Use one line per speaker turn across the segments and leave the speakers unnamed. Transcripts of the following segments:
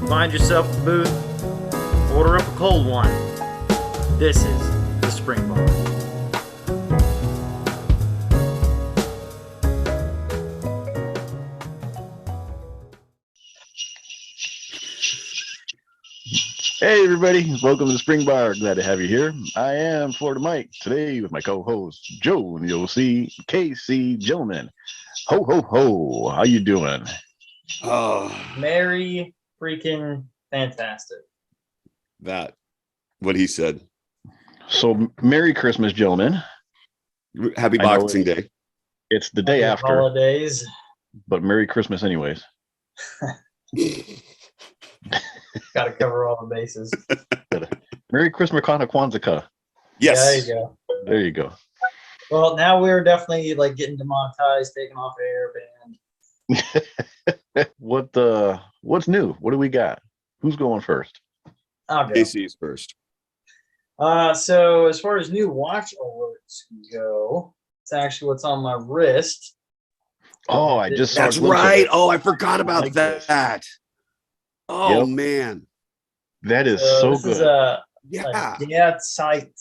Find yourself a booth, order up a cold one. This is the Spring Bar.
Hey everybody, welcome to the Spring Bar. Glad to have you here. I am Florida Mike, today with my co-host Joe and you'll see KC Gentleman. Ho ho ho, how you doing?
Oh, Merry freaking fantastic.
That, what he said.
So Merry Christmas, gentlemen.
Happy Boxing Day.
It's the day after.
Holidays.
But Merry Christmas anyways.
Got to cover all the bases.
Merry Christmas, Kwanzaa.
Yes.
Yeah, there you go.
There you go.
Well, now we're definitely like getting demonetized, taken off air, banned.
What's new? What do we got? Who's going first?
I'll go.
KC's first.
So as far as new watch alerts go, it's actually what's on my wrist.
Oh, I just saw.
That's right. Oh, I forgot about that. Oh
yep.
Man,
that is so
this
good.
Is a
yeah.
Der Zeit,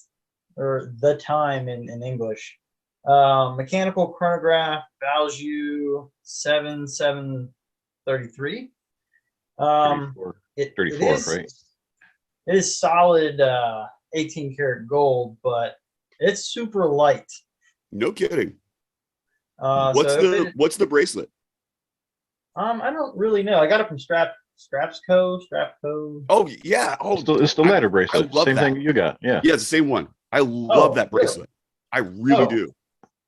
or the time in English. Mechanical chronograph, value 7733.
34,
it
34
is,
right?
It is solid 18 karat gold, but it's super light.
No kidding. What's the bracelet?
I don't really know. I got it from Strapco.
Oh yeah. Oh,
it's the ladder bracelet.
I love
same
that.
thing you got. Yeah.
Yeah, it's the same one. I love that bracelet. I really do.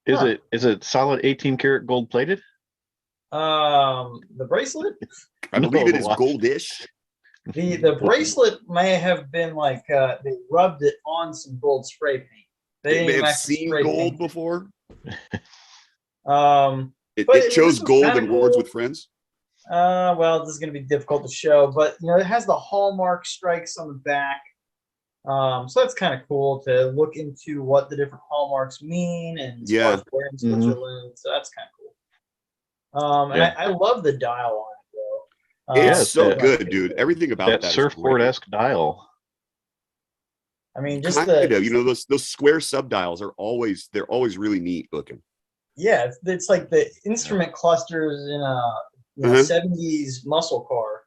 Is it solid 18 karat gold plated?
The bracelet?
I believe it is goldish.
The bracelet may have been like they rubbed it on some gold spray paint.
They may have seen gold before.
It
chose gold in Words with Friends.
Well, this is going to be difficult to show, but it has the hallmark strikes on the back. So that's kind of cool to look into what the different hallmarks mean and as far as where in Switzerland. So that's kind of cool. And I love the dial on it though.
It's so good, dude. Everything about that
surfboard-esque dial.
I mean, just
those square subdials are always really neat looking.
Yeah, it's like the instrument clusters in a 70s muscle car.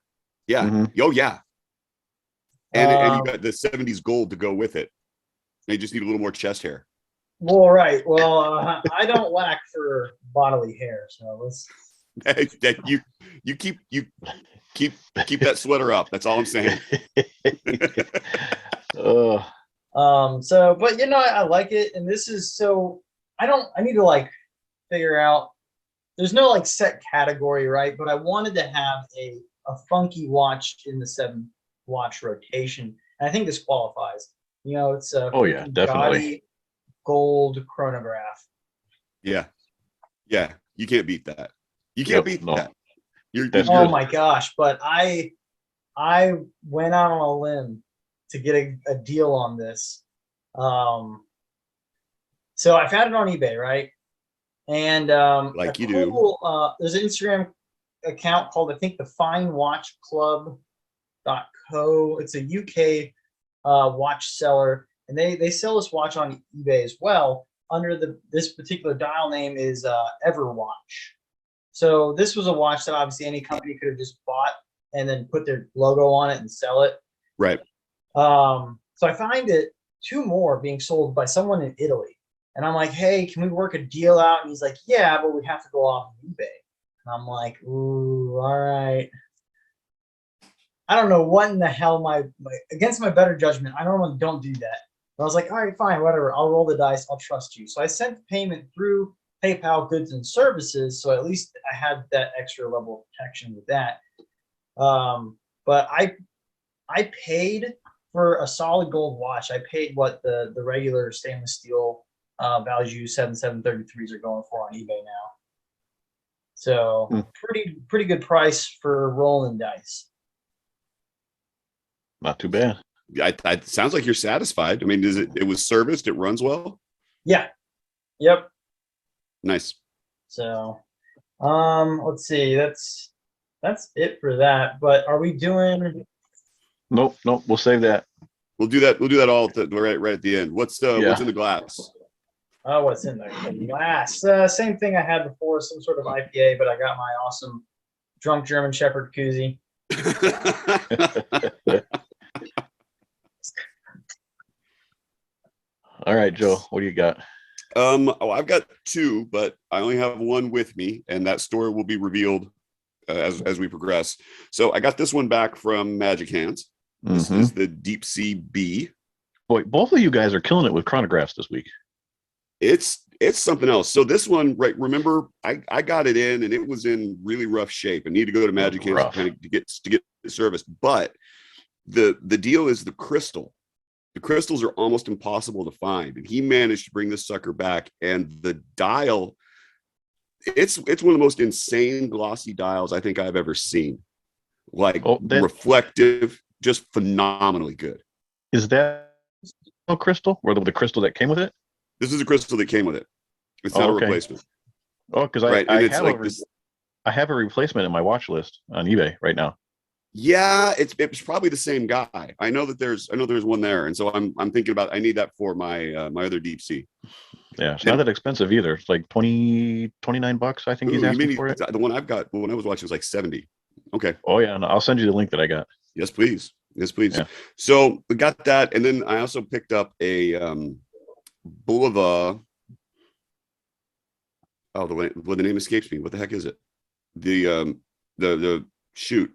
Yeah. Oh yeah. And you got the 70s gold to go with it. They just need a little more chest hair.
Well, right. Well, I don't lack for bodily hair, so let's.
You keep that sweater up. That's all I'm saying.
So, but I like it, and this is so. I need to like figure out. There's no like set category, right? But I wanted to have a funky watch in the 7-watch rotation, and I think this qualifies. It's a
definitely
gold chronograph.
Yeah, you can't beat that. You can't beat that.
Oh my gosh! But I went out on a limb to get a deal on this. So I found it on eBay, right? And
like you do.
There's an Instagram account called, I think, the finewatchclub.co. It's a UK watch seller, and they sell this watch on eBay as well. Under this particular dial name is Everwatch. So this was a watch that obviously any company could have just bought and then put their logo on it and sell it.
Right.
So I find it 2 more being sold by someone in Italy. And I'm like, hey, can we work a deal out? And he's like, yeah, but we have to go off of eBay. And I'm like, ooh, all right. I don't know what in the hell my against my better judgment. I normally don't do that. But I was like, all right, fine, whatever. I'll roll the dice. I'll trust you. So I sent payment through PayPal Goods and Services. So at least I had that extra level of protection with that. But I paid for a solid gold watch. I paid what the regular stainless steel value 7733s are going for on eBay now. So pretty good price for rolling dice.
Not too bad.
It sounds like you're satisfied. I mean, it was serviced, it runs well?
Yeah. Yep.
Nice.
So let's see. That's that's it for that. But are we doing?
Nope. We'll save that.
We'll do that. We'll do that all right at the end. What's in the glass?
Oh, what's in there? Glass. Same thing I had before, some sort of IPA, but I got my awesome drunk German Shepherd koozie.
All right, Joe, what do you got?
I've got two, but I only have one with me, and that story will be revealed as we progress. So I got this one back from Magic Hands. This is the Deep Sea B.
Boy, both of you guys are killing it with chronographs this week.
It's something else. So this one, right? Remember, I got it in, and it was in really rough shape. I need to go to Magic Hands to get it serviced. But the deal is the crystal. The crystals are almost impossible to find, and he managed to bring this sucker back. And the dial, it's one of the most insane glossy dials I think I've ever seen. Like reflective, just phenomenally good.
Is that a crystal, or the crystal that came with it?
This is a crystal that came with it. It's not a replacement.
Oh, because I have a replacement in my watch list on eBay right now.
Yeah, it's probably the same guy. I know there's one there, and so I'm thinking about I need that for my my other Deep Sea.
Yeah, it's not that expensive either. It's like $29. I think he's asking for it.
The one I've got, when I was watching, was like 70. Okay.
Oh yeah, and I'll send you the link that I got.
Yes, please.
Yeah.
So we got that, and then I also picked up a Bulova. Oh, the name escapes me. What the heck is it? The shoot.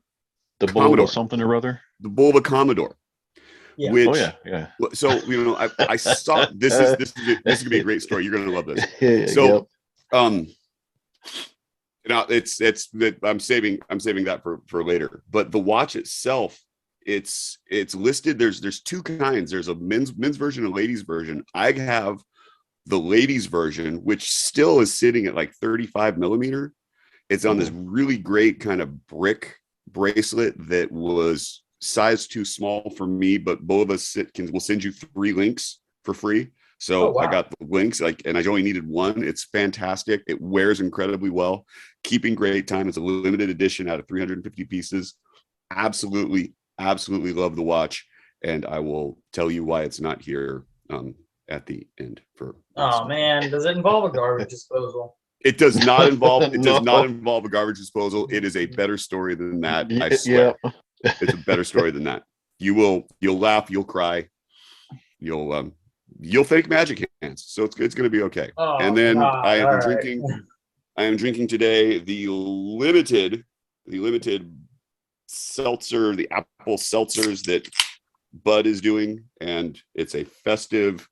The Bulova something or other.
The Bulova Commodore.
Yeah.
Which,
yeah.
So I saw this is gonna be a great story. You're gonna love this. So, now it's I'm saving that for later. But the watch itself, it's listed. There's two kinds. There's a men's version and ladies version. I have the ladies version, which still is sitting at like 35 millimeter. It's on this really great kind of brick bracelet that was size too small for me, but both of us will send you 3 links for free. So I got the links, and I only needed one. It's fantastic. It wears incredibly well, keeping great time. It's a limited edition out of 350 pieces. Absolutely love the watch, and I will tell you why it's not here at the end.
Oh man, does it involve a garbage disposal?
It does not involve. It does not involve a garbage disposal. It is a better story than that. I swear, it's a better story than that. You'll laugh, you'll cry, you'll thank Magic Hands. So it's going to be okay.
Oh,
and then
God,
I am drinking today the limited seltzer, the apple seltzers that Bud is doing, and it's a festive,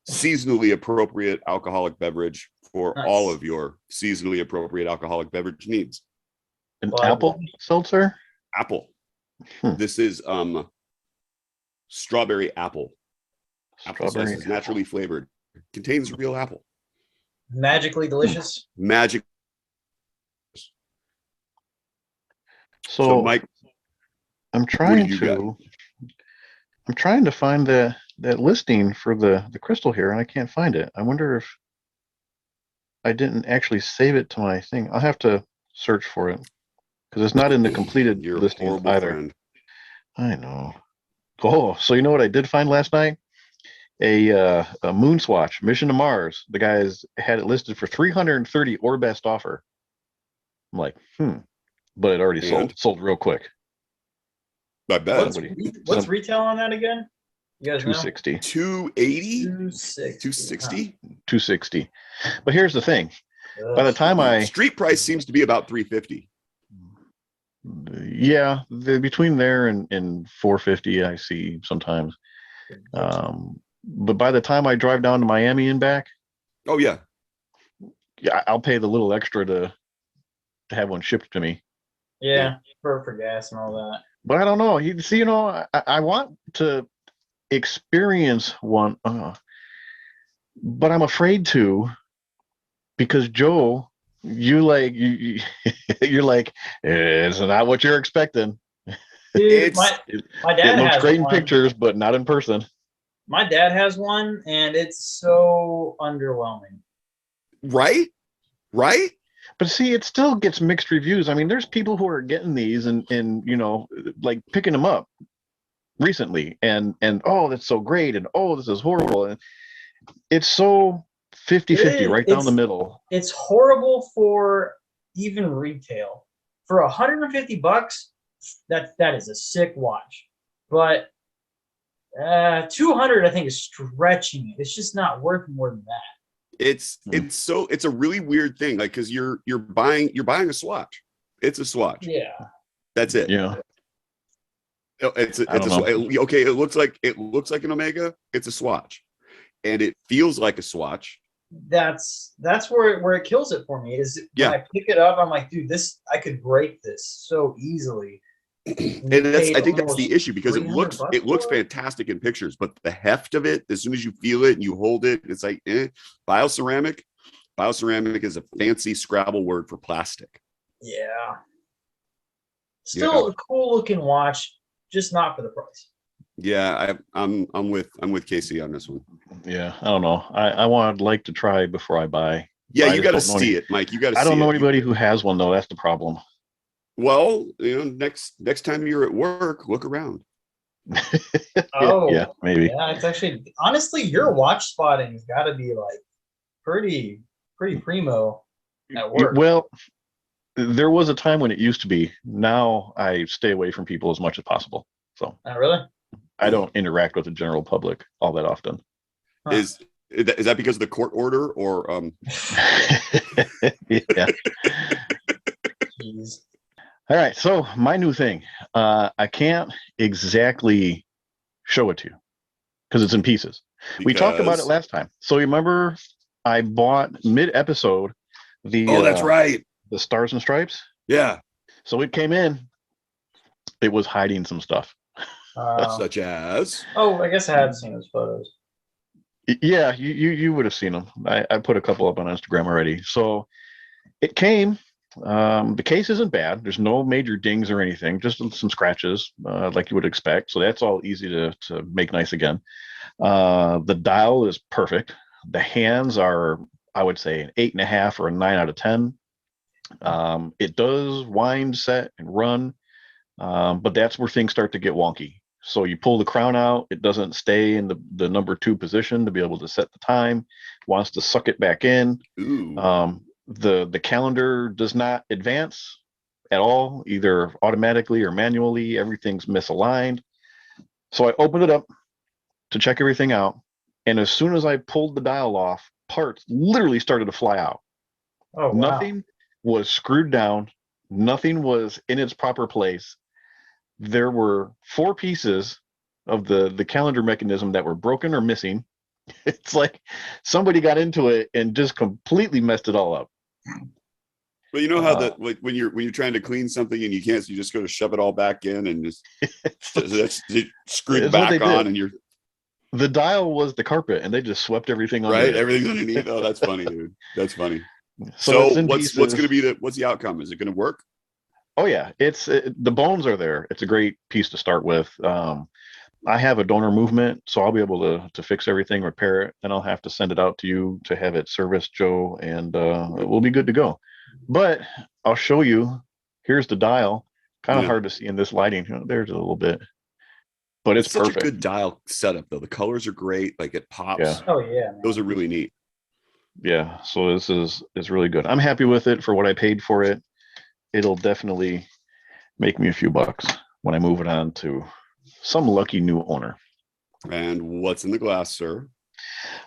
seasonally appropriate alcoholic beverage for all of your seasonally appropriate alcoholic beverage needs.
An apple seltzer?
Apple. This is strawberry apple. Apple sauce is naturally flavored. Contains real apple.
Magically delicious.
Magic.
So
Mike,
I'm trying to find that listing for the crystal here, and I can't find it. I wonder if I didn't actually save it to my thing. I'll have to search for it because it's not in the completed listing either. Friend. I know. Oh, so you know what I did find last night? A moon swatch, Mission to Mars. The guys had it listed for 330 or best offer. I'm like, but it already sold real quick.
I bet.
What's retail on that again? You guys
260.
Know?
280?
260.
260. But here's the thing. By the time
street price seems to be about 350.
Yeah, between there and 450 I see sometimes. But by the time I drive down to Miami and back,
yeah,
I'll pay the little extra to have one shipped to me.
Yeah, for gas and all that.
But I don't know. I want to experience one, but I'm afraid to, because Joe, you're like, it's not what you're expecting.
Dude, my dad
looks
has
great in
one.
pictures, but not in person.
My dad has one, and it's so underwhelming.
Right?
But see, it still gets mixed reviews. I mean, there's people who are getting these and like picking them up recently and oh, that's so great, and oh, this is horrible. And it's so 50-50 right down the middle.
It's horrible for even retail. For $150, that is a sick watch. But 200, I think, is stretching it. It's just not worth more than that.
It's a really weird thing, like, because you're buying a swatch. It's a swatch.
Yeah.
That's it.
Yeah.
It's okay. It looks like an Omega. It's a swatch, and it feels like a swatch.
That's where it kills it for me. Is when I pick it up, I'm like, dude, I could break this so easily.
And I think that's the issue, because it looks fantastic in pictures, but the heft of it, as soon as you feel it and you hold it, it's like bioceramic. Bioceramic is a fancy Scrabble word for plastic.
Yeah. Still a cool looking watch, just not for the price.
Yeah, I'm with Casey on this one.
Yeah, I don't know. I would like to try before I buy.
Yeah, you got to see it, Mike. You got to.
I don't know anybody who has one though. That's the problem.
Well, next time you're at work, look around.
Yeah, maybe.
Yeah, it's actually, honestly, your watch spotting has got to be like pretty primo at work.
Well, there was a time when it used to be. Now I stay away from people as much as possible. So.
Not really?
I don't interact with the general public all that often.
Huh.
Is that because of the court order, or
Yeah.
Jeez.
All right, so my new thing. I can't exactly show it to you because it's in pieces. We talked about it last time. So remember, I bought mid-episode
that's right,
the Stars and Stripes.
Yeah.
So it came in. It was hiding some stuff.
Such as?
Oh, I guess I had seen those photos.
Yeah, you would have seen them. I put a couple up on Instagram already. So it came. The case isn't bad. There's no major dings or anything, just some scratches like you would expect. So that's all easy to make nice again. The dial is perfect. The hands are, I would say, an 8.5 or a 9 out of 10. It does wind, set, and run, but that's where things start to get wonky. So you pull the crown out, it doesn't stay in the number 2 position to be able to set the time. Wants to suck it back in.
Ooh.
The calendar does not advance at all, either automatically or manually. Everything's misaligned. So I opened it up to check everything out, and as soon as I pulled the dial off, parts literally started to fly out.
Oh, wow.
Nothing was screwed down. Nothing was in its proper place. There were 4 pieces of the calendar mechanism that were broken or missing. It's like somebody got into it and just completely messed it all up.
Well, you know how when you're trying to clean something and you can't, so you just go to shove it all back in and just that's screwed back on, and
the dial was the carpet, and they just swept everything
right.
Underneath.
Everything's underneath. Oh, that's funny, dude. That's funny.
So
what's going to be what's the outcome? Is it going to work?
Oh yeah, the bones are there. It's a great piece to start with. I have a donor movement, so I'll be able to fix everything, repair it, and I'll have to send it out to you to have it serviced, Joe, and we'll be good to go. But I'll show you. Here's the dial. Kind of hard to see in this lighting. There's a little bit, but it's
such
perfect.
a good dial setup, though. The colors are great. Like, it pops.
Yeah.
Oh yeah, man.
Those are really neat.
Yeah. So this is really good. I'm happy with it for what I paid for it. It'll definitely make me a few bucks when I move it on to some lucky new owner.
And what's in the glass, sir?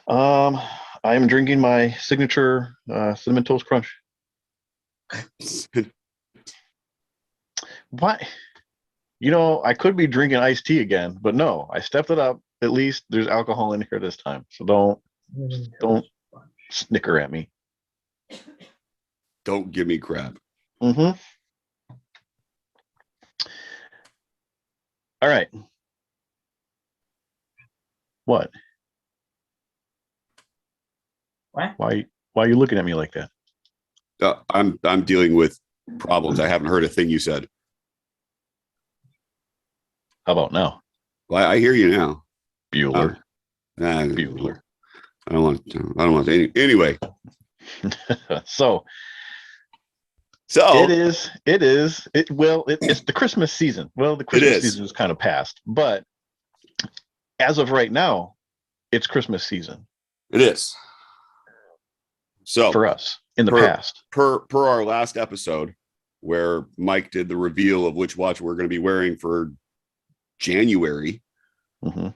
I'm drinking my signature Cinnamon Toast Crunch. What? I could be drinking iced tea again, but no, I stepped it up. At least there's alcohol in here this time. So don't snicker at me.
Don't give me crap.
Mm-hmm. All right. What?
What?
Why are you looking at me like that?
I'm dealing with problems. I haven't heard a thing you said.
How about now?
Well, I hear you now.
Bueller.
Bueller. I don't want to anyway.
So
So
It is. It is. It's the Christmas season. Well, the Christmas season is kind of past, but as of right now, it's Christmas season.
It is. So
for us in the
per,
past.
Per our last episode, where Mike did the reveal of which watch we're going to be wearing for January.
Mm-hmm.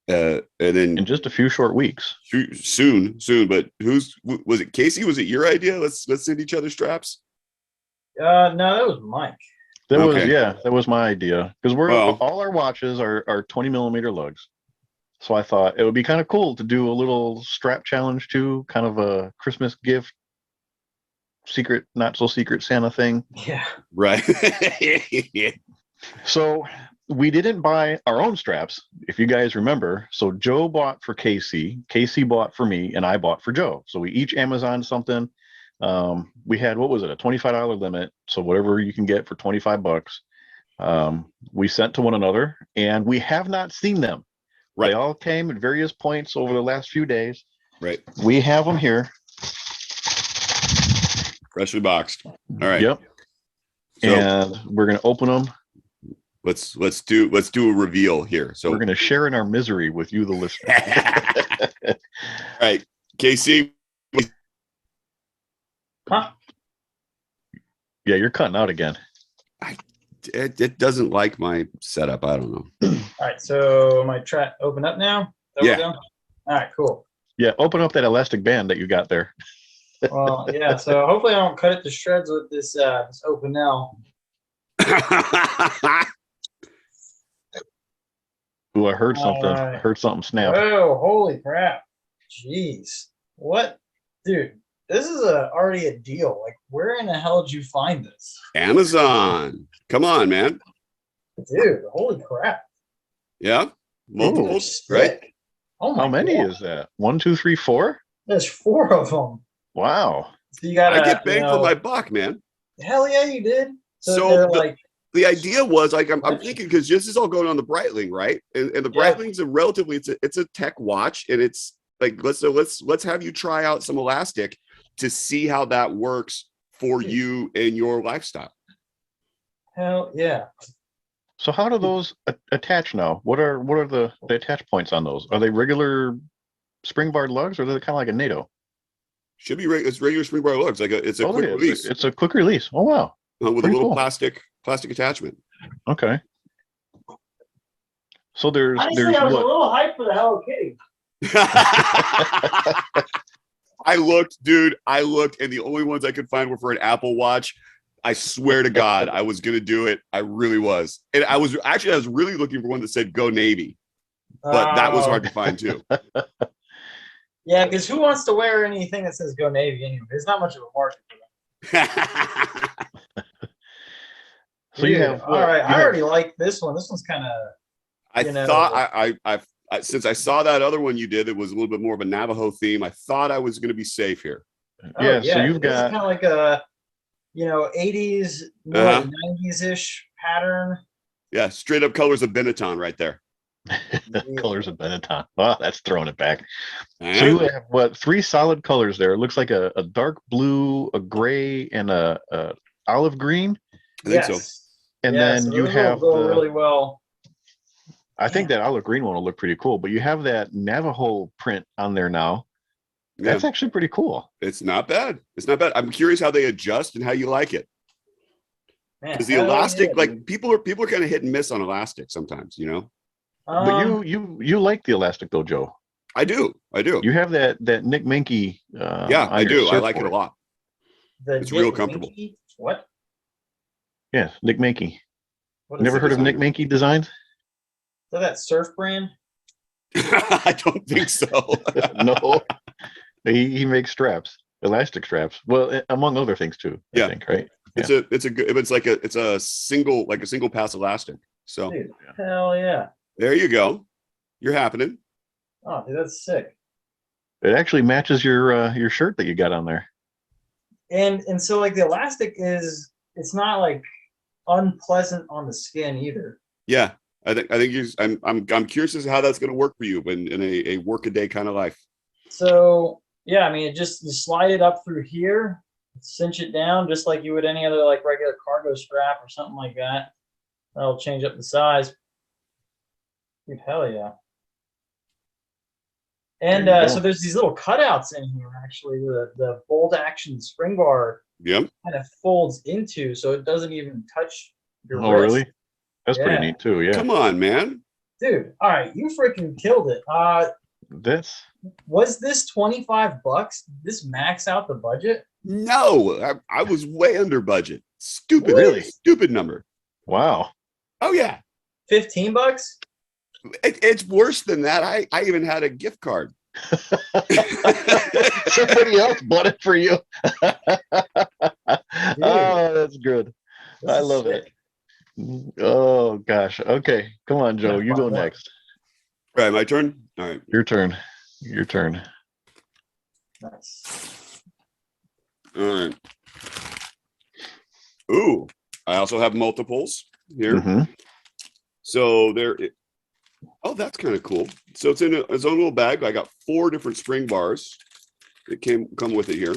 And then
in just a few short weeks.
Soon. But was it? Casey? Was it your idea? Let's send each other straps.
No, that was Mike.
That was my idea, because all our watches are 20 millimeter lugs. So I thought it would be kind of cool to do a little strap challenge too, kind of a Christmas gift, secret, not so secret Santa thing.
Yeah.
Right.
So we didn't buy our own straps, if you guys remember. So Joe bought for Casey bought for me, and I bought for Joe. So we each Amazon something. We had, what was it, a $25 limit. So whatever you can get for $25, we sent to one another, and we have not seen them. Right. They all came at various points over the last few days.
Right.
We have them here.
Freshly boxed. All right.
Yep. So, and we're going to open them.
Let's do a reveal here. So
we're going to share in our misery with you, the listener.
All right. Casey.
Huh?
Yeah, you're cutting out again.
It doesn't like my setup. I don't know.
All right, so my track open up now.
Yeah.
All right, cool.
Yeah, open up that elastic band that you got there.
Well, yeah. So hopefully I don't cut it to shreds with this open now.
Ooh, I heard something. I heard something snap.
Oh, holy crap! Jeez, what, dude? This is already a deal. Like, where in the hell did you find this?
Amazon. Come on, man.
Dude, holy crap.
Yeah. Multiples, right?
Oh my
How many
God.
is that? 1, 2, 3, 4?
There's 4 of them.
Wow.
So you got
I get bang for my buck, man.
Hell yeah, you did.
So the idea was, like, I'm thinking, because this is all going on the Breitling, right? And the Breitling's it's a tech watch, and it's like, let's have you try out some elastic to see how that works for you and your lifestyle.
Hell yeah.
So how do those attach now? What are the attach points on those? Are they regular spring bar lugs, or are they kind of like a NATO?
Should be it's regular spring bar lugs. It's a quick release.
It's a quick release. Oh wow.
With a little plastic attachment.
Okay. So there's
Honestly, I was a little hyped for the Hello Kitty.
I looked, dude. And the only ones I could find were for an Apple Watch. I swear to God, I was gonna do it. I really was. And I was really looking for one that said "Go Navy," but that was hard to find too.
Yeah, because who wants to wear anything that says "Go Navy" anyway? There's not much of a market for that.
So you have
all right. I already like this one. This one's kind of.
I since I saw that other one you did, it was a little bit more of a Navajo theme. I thought I was going to be safe here.
Yeah. So you've got
kind of like a, 80s, more like 90s ish pattern.
Yeah, straight up colors of Benetton right there.
Colors of Benetton. Wow, that's throwing it back. So you have 3 solid colors there. It looks like a dark blue, a gray, and a olive green.
I think so.
And then you have
really well.
I think that olive green one will look pretty cool, but you have that Navajo print on there now. Yeah. That's actually pretty cool.
It's not bad. I'm curious how they adjust and how you like it. Because the elastic, people are kind of hit and miss on elastic sometimes,
But you like the elastic though, Joe.
I do.
You have that Nick Menke.
Yeah, I do. I like it a lot. It's real comfortable.
Menke? What?
Yeah, Nick Menke. Never heard of Nick Menke Designs?
Is that surf brand?
I don't think so.
No, he makes straps, elastic straps. Well, among other things too. I think, right?
It's a single pass elastic. So
dude, hell yeah.
There you go. You're happening.
Oh, dude, that's sick.
It actually matches your shirt that you got on there.
And so like the elastic it's not like unpleasant on the skin either.
Yeah. I think I'm curious as to how that's going to work for you in a work a day kind of life.
So yeah, I mean, you slide it up through here, cinch it down just like you would any other like regular cargo strap or something like that. That'll change up the size. Dude, hell yeah. And
There you
so
go.
there's these little cutouts in here actually. The bolt action spring bar
Yep.
kind of folds into, so it doesn't even touch your
Oh,
wrist.
really? That's pretty
Yeah.
neat too. Yeah.
Come on, man.
Dude, all right, you freaking killed it.
That's
Was this $25? Did this max out the budget?
No, I was way under budget. Stupid,
Really?
stupid number.
wow.
Oh yeah,
$15?
it's worse than that. I even had a gift card.
Somebody else bought it for you. Oh, that's good.
This
I
is
love
sick.
it. Oh gosh. Okay, come on, Joe.
Yeah,
You go
fine, yeah.
next.
All right, my turn. All right.
Your turn. Your turn.
Nice.
All right. Ooh, I also have multiples here.
Mhm.
So there. Oh, that's kind of cool. So it's in its own little bag. I got 4 different spring bars that come with it here.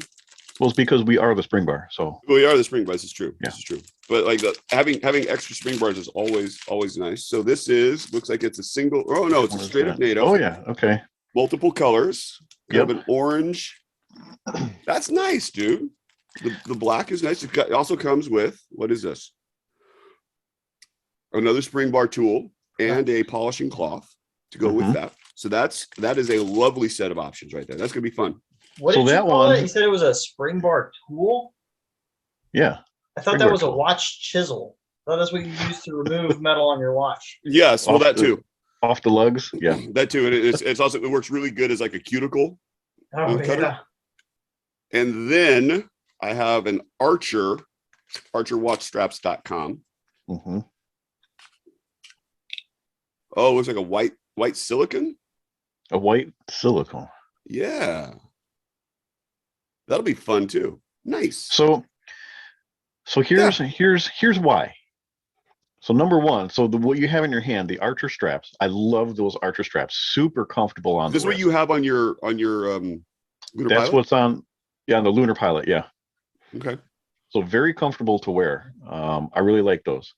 Well, it's because we are the spring bar. So
Well, we are the spring bars. This is true.
Yeah.
This is true. But like having extra spring bars is always nice. So this looks like it's a single. Oh no, it's a
what is
straight up
that?
NATO.
Oh yeah. Okay.
Multiple colors. Kind of
Yep.
an orange. That's nice, dude. The black is nice. It also comes with, what is this? Another spring bar tool and a polishing cloth to go with
Mhm.
that. So that is a lovely set of options right there. That's gonna be fun.
What
So
did you
that
call
one-
it? You said it was a spring bar tool?
Yeah.
I thought
Spring
that
bar
was a
tool.
watch chisel. I thought that's what you use to remove metal on your watch.
Yes, well
Off
that
the-
too.
Off the lugs. Yeah.
That too. And it's also, it works really good as like a cuticle.
Oh,
Cutter?
yeah.
And then I have an archerwatchstraps.com.
hmm
Oh, it looks like a white silicon.
A white silicone.
Yeah. That'll be fun too. Nice.
So here's why. So number one, so what you have in your hand, the Archer straps. I love those Archer straps. Super comfortable on
Is this
the
what
wrist.
you have on your Lunar
That's
Pilot?
what's on the Lunar Pilot. Yeah.
Okay.
So very comfortable to wear. I really like those.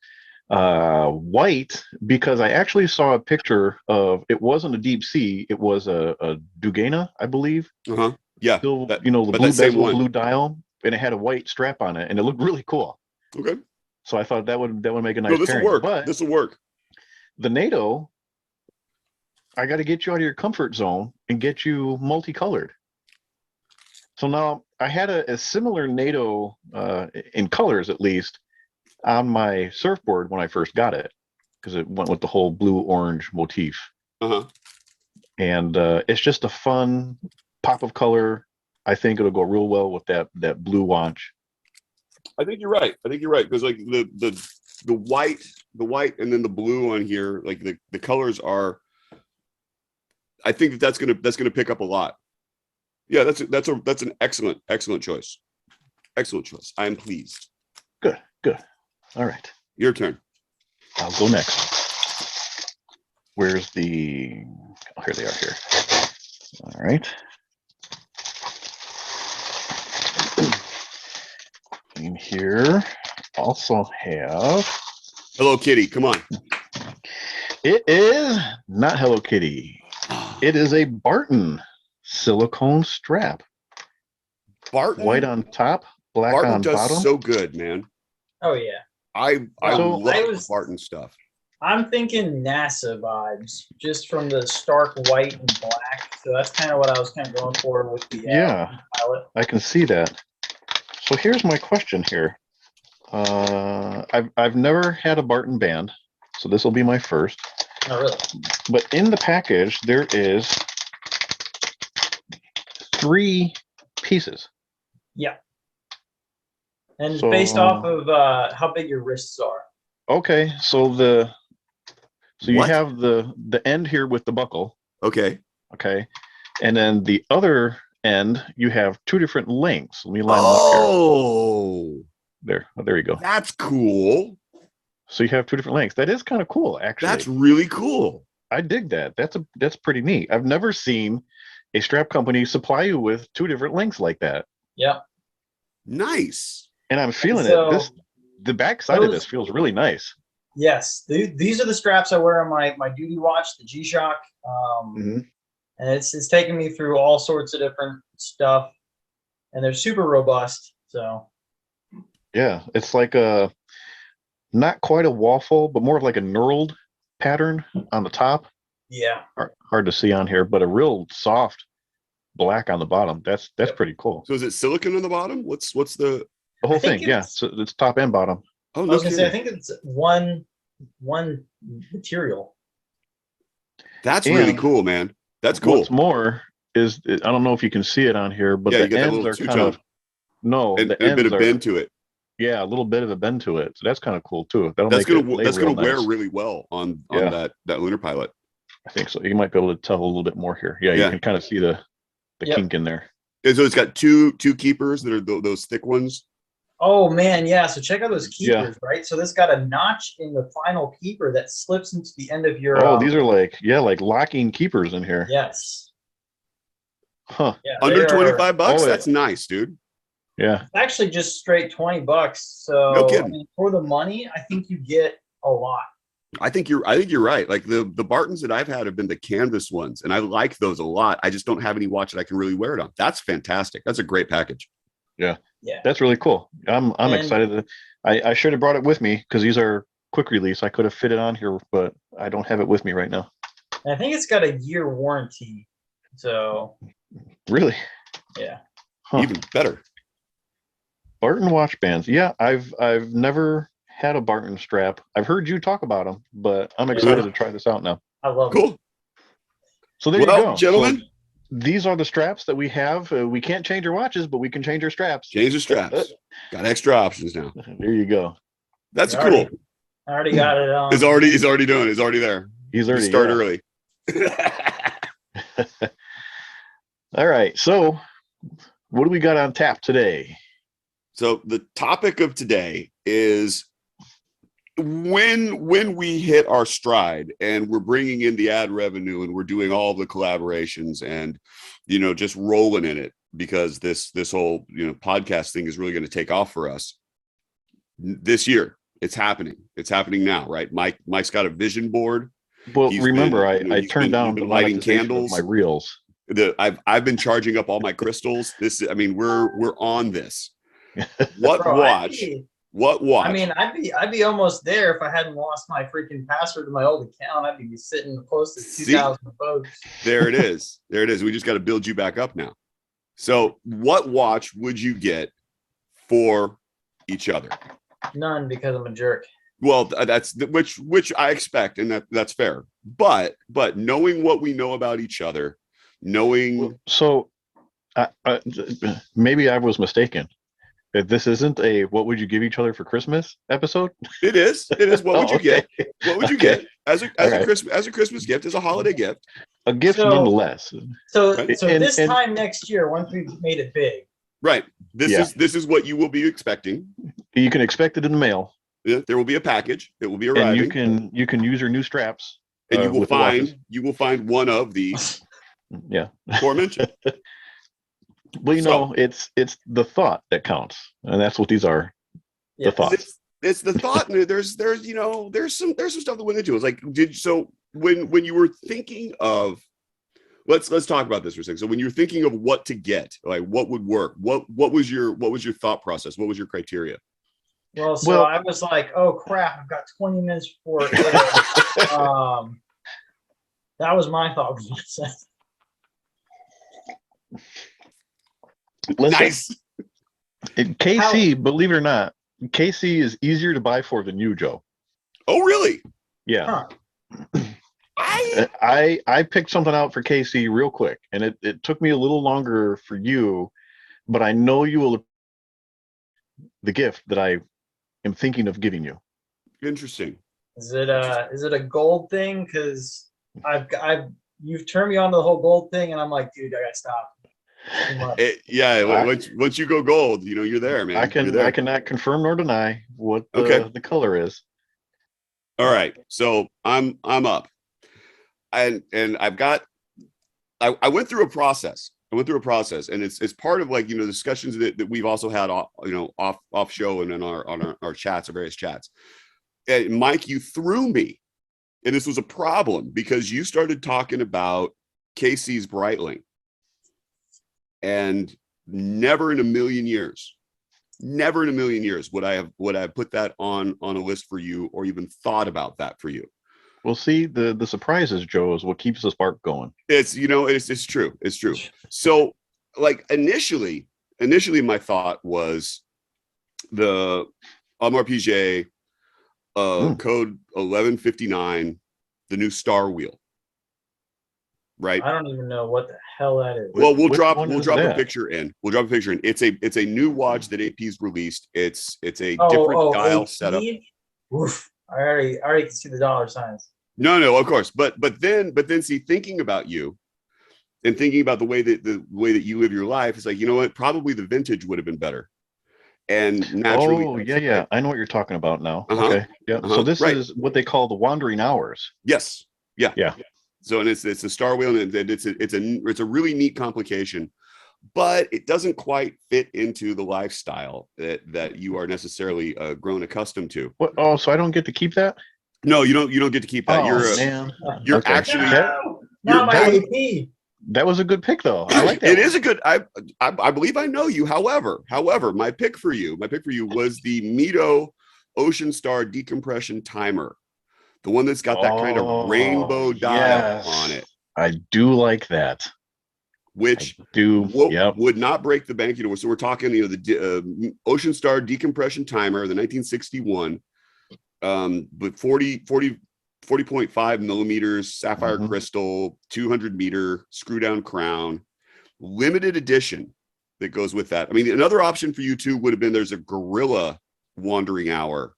White, because I actually saw a picture of, it wasn't a deep sea, it was a Dugana, I believe.
Uh-huh. Yeah.
Still,
that-
the
but
blue
that same
bezel,
one.
blue dial, and it had a white strap on it, and it looked really cool.
Okay.
So I thought that would make a nice
No, this will
pairing.
work.
But
This will work.
the NATO, I got to get you out of your comfort zone and get you multicolored. So now I had a similar NATO in colors, at least, on my surfboard when I first got it, because it went with the whole blue orange motif.
Uh-huh.
And it's just a fun pop of color. I think it'll go real well with that blue watch.
I think you're right. Because like the white and then the blue on here, like the colors are, I think that's gonna pick up a lot. Yeah, that's an excellent choice. Excellent choice. I am pleased.
Good. All right.
Your turn.
I'll go next. Where's the... Oh, here they are here. All right. In here also have...
Hello Kitty, come on.
It is not Hello Kitty. It is a Barton silicone strap.
Barton.
White on top, black
Barton
on
does
bottom.
so good, man.
Oh, yeah.
I
So-
love Barton stuff.
I'm thinking NASA vibes, just from the stark white and black. So that's kind of what I was kind of going for with the
Yeah.
pilot.
I can see that. So here's my question here. I've never had a Barton band, so this will be my first.
No, really.
But in the package, there is 3 pieces.
Yeah. And
So-
based off of how big your wrists are.
Okay, so you
What?
have the end here with the buckle,
Okay.
okay, and then the other end you have 2 different lengths. Let me line
Oh,
them up here. There you go.
that's cool.
So you have 2 different lengths. That is kind of cool, actually.
That's really cool.
I dig that. That's pretty neat. I've never seen a strap company supply you with 2 different lengths like that.
Yep.
Nice.
And I'm feeling
So,
it. The back side of this feels really nice.
Yes, these are the straps I wear on my duty watch, the G-Shock. And it's taken me through all sorts of different stuff, and they're super robust. So
Yeah, it's like a not quite a waffle, but more of like a knurled pattern on the top.
yeah,
Hard to see on here, but a real soft black on the bottom. That's pretty cool.
So is it silicone on the bottom? What's the
whole thing? Yeah, so it's top and bottom.
Oh,
I
no
was gonna say I
kidding.
think it's one material.
That's
And
really cool, man. That's cool.
What's more is I don't know if you can see it on here, but
Yeah, you
the
got that
ends
little
are kind
two-tone
of
and
the
a bit
ends
of
are
bend to it.
yeah, a little bit of a bend to it. So that's kind of cool too. That'll
That's
make it lay
that's
real
gonna wear
nice.
really well on
Yeah.
that lunar pilot.
I think so. You might be able to tell a little bit more here. Yeah,
Yeah.
you can kind of see the
Yep.
kink in there.
And so it's got two keepers that are those thick ones.
Oh man, yeah. So check out those keepers, right? So this got a notch in the final keeper that slips into the end of your.
Oh, these are like locking keepers in here.
Yes.
Huh.
Yeah.
Under $25.
Oh,
That's nice, dude.
Yeah.
Actually, just straight $20. So
No kidding.
I mean, for the money, I think you get a lot.
I think you're right. Like the Bartons that I've had have been the canvas ones, and I like those a lot. I just don't have any watch that I can really wear it on. That's fantastic. That's a great package.
Yeah.
Yeah.
That's really cool. I'm excited. I should have brought it with me because these are quick release. I could have fit it on here, but I don't have it with me right now.
And I think it's got a year warranty. So
Really?
yeah.
Huh.
Even better.
Barton watch bands. Yeah, I've never had a Barton strap. I've heard you talk about them, but I'm excited to try this out now.
I love
Cool.
it.
So there you go,
gentlemen.
So these are the straps that we have. We can't change our watches, but we can change our straps.
Change the straps. Got extra options now.
There you go.
That's
I
cool.
already got it on.
He's already doing it. He's already there.
He's already
start early.
All right. So what do we got on tap today?
So the topic of today is when we hit our stride and we're bringing in the ad revenue and we're doing all the collaborations and just rolling in it, because this whole podcast thing is really going to take off for us this year. It's happening now, right? Mike's got a vision board.
Well, remember, I turned down the
lighting
monetization
candles.
of my reels.
I've been charging up all my crystals. We're on this. What
Bro,
watch? What watch?
I mean, I'd be almost there if I hadn't lost my freaking password to my old account. I'd be sitting close to 2,000 folks.
There it is. We just got to build you back up now. So, what watch would you get for each other?
None, because I'm a jerk.
Well, that's which I expect, and that's fair. But knowing what we know about each other, knowing
so maybe I was mistaken. If this isn't a what would you give each other for Christmas episode?
It is. What would you get? What would you get as a Christmas gift, as a holiday gift?
A gift nonetheless.
So
Right.
so this time next year, once we've made it big.
Right. This is what you will be expecting.
You can expect it in the mail.
Yeah, there will be a package. It will be arriving.
And you can use your new straps.
And you will find one of these.
Yeah.
Aforementioned.
Well, it's the thought that counts, and that's what these are.
Yeah.
The thoughts.
It's the thought. And there's some stuff that went into it. It's like, when you were thinking of, let's talk about this for a second. So when you're thinking of what to get, like what would work, what was your thought process? What was your criteria?
Well, I was like, oh crap, I've got 20 minutes before that was my thought process.
Listen,
Nice.
KC, believe it or not, KC is easier to buy for than you, Joe.
Oh, really?
Yeah.
Huh.
I picked something out for KC real quick, and it took me a little longer for you, but I know you will the gift that I am thinking of giving you.
Interesting.
Is it a gold thing? Because you've turned me on to the whole gold thing, and I'm like, dude, I gotta stop.
Once you go gold, you're there, man.
I cannot confirm nor deny what the color is.
All right, so I'm up, and I went through a process. and it's part of like, discussions that we've also had off show and in our chats, our various chats. And Mike, you threw me, and this was a problem because you started talking about Casey's Breitling, and never in a million years would I have put that on a list for you or even thought about that for you.
Well, see, the surprises, Joe, is what keeps the spark going.
It's true. It's true. So like initially my thought was the Audemars Piguet code 1159, the new Star Wheel. Right.
I don't even know what the hell that is.
Well, we'll
Which
drop
one is
a
that?
picture in. We'll drop a picture in. It's a new watch that AP's released. It's a different dial
AP?
setup.
Oof. I already can see the dollar signs.
No, of course. But then see, thinking about you and thinking about the way that you live your life, it's like, you know what? Probably the vintage would have been better. And naturally,
Oh, yeah. I know what you're talking about now.
Uh-huh.
Okay. Yeah. So this
Right.
is what they call the wandering hours.
Yes. Yeah.
Yeah.
So, and it's a Star Wheel, and it's a really neat complication, but it doesn't quite fit into the lifestyle that you are necessarily grown accustomed to.
What? Oh, so I don't get to keep that?
No, you don't get to keep that.
Oh, man.
You're
Okay.
actually
Not my
that
AP.
That was a good pick, though. I like that.
It is a good. I believe I know you. However, my pick for you was the Mito Ocean Star decompression timer, the one that's got that kind of rainbow dial on it.
I do like that.
Which would not break the bank. So we're talking, the Ocean Star decompression timer, the 1961, but 40.5 millimeters sapphire crystal, 200 meter screw down crown, limited edition that goes with that. I mean, another option for you too would have been there's a Gorilla wandering hour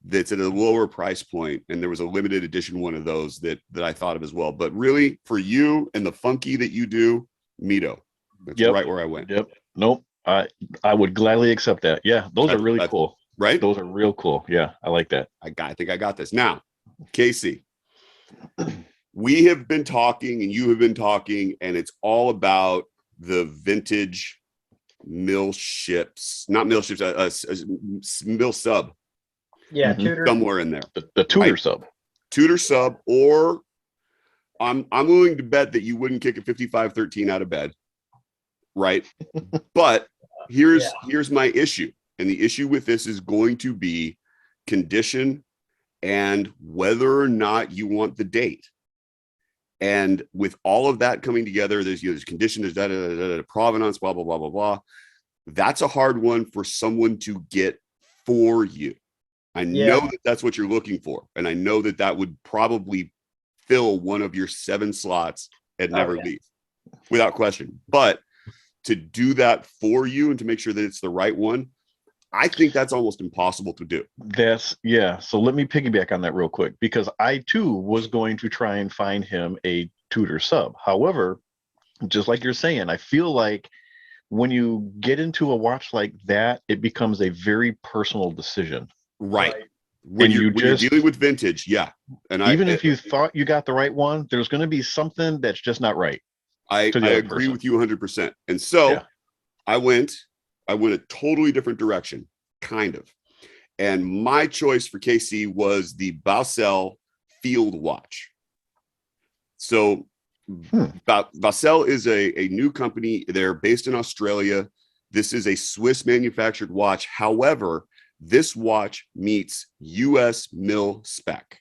that's at a lower price point, and there was a limited edition one of those that I thought of as well. But really, for you and the funky that you do, Mito, that's right where I went.
Yep. Nope. I would gladly accept that. Yeah, those are really cool.
Right?
Those are real cool. Yeah, I like that.
I think I got this. Now, Casey, we have been talking and you have been talking, and it's all about the vintage mill ships, not mill ships, mill sub.
Yeah, Tudor.
Somewhere in there.
The Tudor sub.
Tudor sub, or I'm willing to bet that you wouldn't kick a 5513 out of bed. Right. But here's my issue. And the issue with this is going to be condition and whether or not you want the date. And with all of that coming together, there's condition, there's provenance, blah, blah, blah, blah, blah. That's a hard one for someone to get for you. I know that that's what you're looking for. And I know that would probably fill one of your 7 slots at Never Leave without question. But to do that for you and to make sure that it's the right one, I think that's almost impossible to do. So let me piggyback on that real quick, because I too was going to try and find him a Tudor sub. However, just like you're saying, I feel like when you get into a watch like that, it becomes a very personal decision. Right. When you're dealing with vintage, and even if you thought you got the right one, there's going to be something that's just not right. I agree with you 100%. And so I went a totally different direction, kind of. And my choice for KC was the Basel Field Watch. So Basel is a new company. They're based in Australia. This is a Swiss manufactured watch. However, this watch meets US mill spec,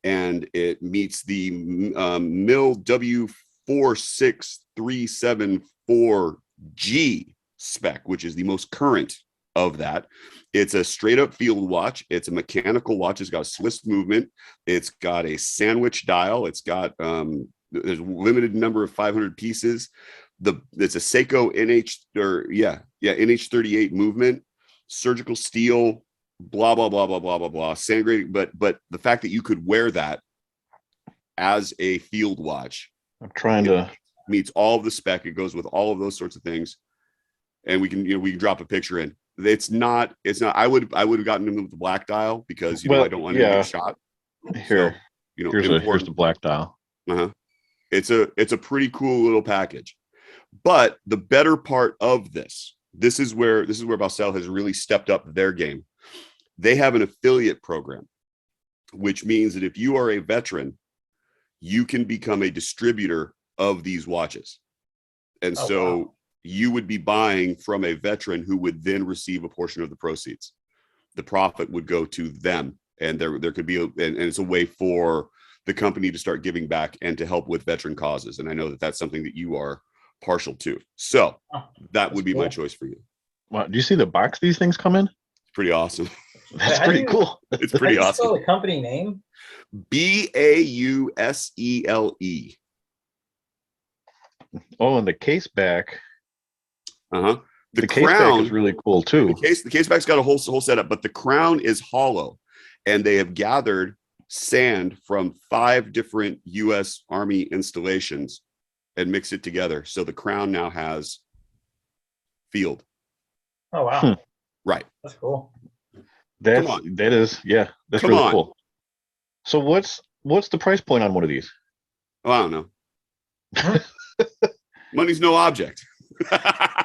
and it meets the mill W46374G spec, which is the most current of that. It's a straight up field watch. It's a mechanical watch. It's got a Swiss movement. It's got a sandwich dial. It's got there's a limited number of 500 pieces. It's a Seiko NH38 movement, surgical steel, blah blah blah blah blah blah blah, sand grading. But the fact that you could wear that as a field watch, I'm trying to meets all of the spec. It goes with all of those sorts of things, and we can drop a picture in. It's not. I would have gotten him with the black dial because I don't want to get shot. Here, so, here's the black dial. It's a pretty cool little package. But the better part of this is where Balsell has really stepped up their game. They have an affiliate program, which means that if you are a veteran, you can become a distributor of these watches. And so you would be buying from a veteran who would then receive a portion of the proceeds. The profit would go to them. And there could be, and it's a way for the company to start giving back and to help with veteran causes. And I know that that's something that you are partial to. So that would be my choice for you.
Wow, do you see the box these things come in?
It's pretty awesome.
That's pretty cool.
It's pretty awesome.
Spell the company name?
Bausele.
Oh, and the case back.
The
case
crown
back is really cool too.
The case back's got a whole setup, but the crown is hollow, and they have gathered sand from 5 different U.S. Army installations and mixed it together. So the crown now has field.
Oh wow!
Right.
That's cool.
That's really cool. So what's the price point on one of these?
Oh, I don't know. Money's no object.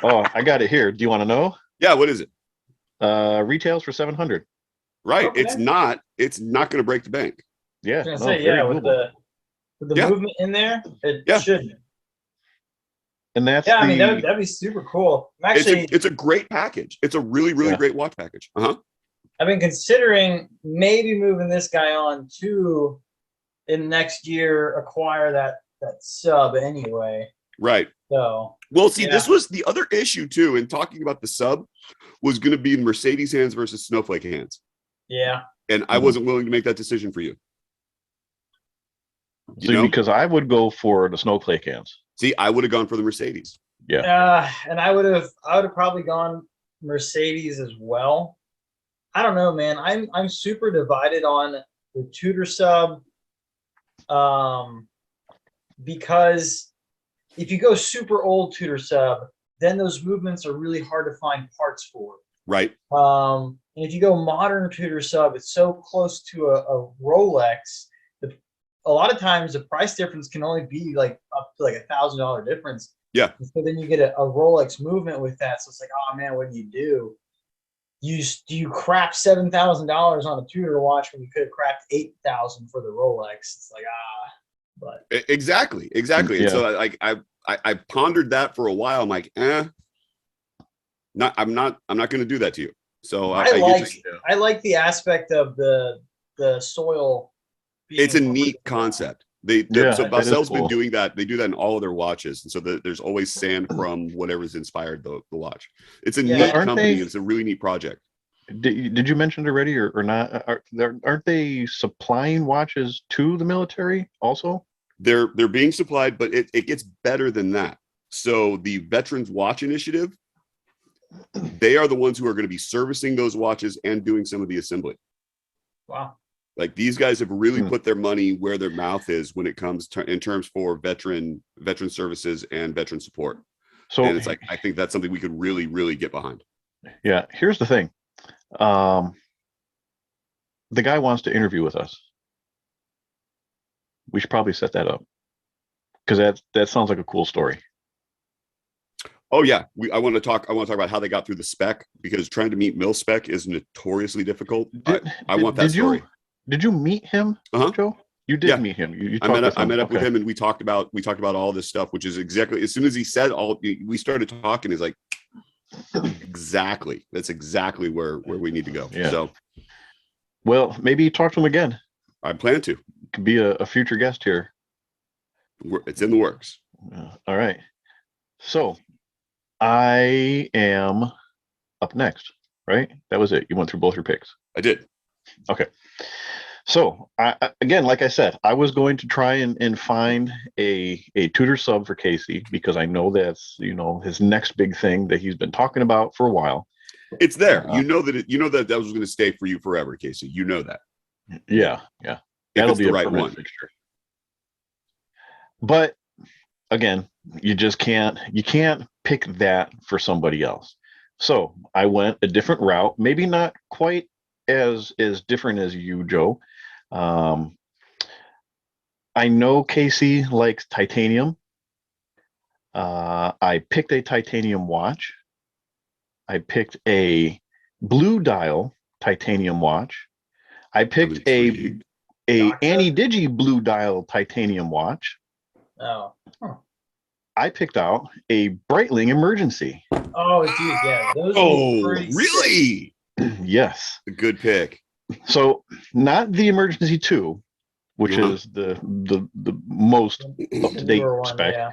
Oh, I got it here. Do you want to know?
Yeah, what is it?
Retails for $700.
Right.
Okay.
It's not going to break the bank.
Yeah.
I was gonna say, with the movement in there, it shouldn't.
And that's
I mean that'd be super cool. Actually,
it's a great package. It's a really great watch package.
I've been considering maybe moving this guy on to in next year acquire that sub anyway.
Right.
So
well, see, this was the other issue too. In talking about the sub, was going to be in Mercedes hands versus Snowflake hands.
Yeah.
And I wasn't willing to make that decision for you.
Because I would go for the Snowflake hands.
See, I would have gone for the Mercedes.
Yeah. And I would have probably gone Mercedes as well. I don't know, man. I'm super divided on the Tudor sub. Because if you go super old Tudor sub, then those movements are really hard to find parts for.
Right.
And if you go modern Tudor sub, it's so close to a Rolex. A lot of times the price difference can only be like up to like $1,000 difference.
Yeah.
And so then you get a Rolex movement with that. So it's like, oh man, what do you do? You crap $7,000 on a Tudor watch when you could have crapped $8,000 for the Rolex. It's like but
exactly.
Yeah.
And so I pondered that for a while. I'm like, I'm not going to do that to you. So
I like the aspect of the soil.
It's a neat concept. So Balsell's
cool.
been doing that. They do that in all of their watches, and so there's always sand from whatever's inspired the watch. It's a neat company. It's a really neat project.
Did you mention it already or not? Aren't they supplying watches to the military also?
They're being supplied, but it gets better than that. So the Veterans Watch Initiative, they are the ones who are going to be servicing those watches and doing some of the assembly.
Wow.
Like these guys have really put their money where their mouth is when it comes to in terms for veteran services and veteran support. So and it's like I think that's something we could really get behind.
Yeah, here's the thing. The guy wants to interview with us. We should probably set that up because that sounds like a cool story.
Oh yeah, I want to talk about how they got through the spec, because trying to meet mil spec is notoriously difficult. I want that story.
Did you meet him, Joe? You did meet him.
I met up with him and we talked about all this stuff, which is exactly as soon as he said we started talking. He's like, exactly. That's exactly where we need to go.
Yeah.
So,
well, maybe talk to him again.
I plan to.
Could be a future guest here.
It's in the works.
All right. So, I am up next, right? That was it. You went through both your picks.
I did.
Okay. So again, like I said, I was going to try and find a Tudor sub for Casey because I know that's his next big thing that he's been talking about for a while.
It's there. You know that was going to stay for you forever, Casey. You know that.
Yeah. That'll be
the
a
right
permanent
one.
fixture. But again, you can't pick that for somebody else. So I went a different route, maybe not quite as different as you, Joe. I know Casey likes titanium. I picked a titanium watch. I picked a blue dial titanium watch. I
I'm
picked
intrigued.
a
Doxa?
Digi blue dial titanium watch.
Oh. Huh.
I picked out a Breitling emergency.
Oh, dude, yeah, those would be
Oh,
pretty sick.
really?
Yes.
A good pick.
So not the emergency 2, which
Uh-huh.
is the most up
The
to date
newer one,
spec.
yeah.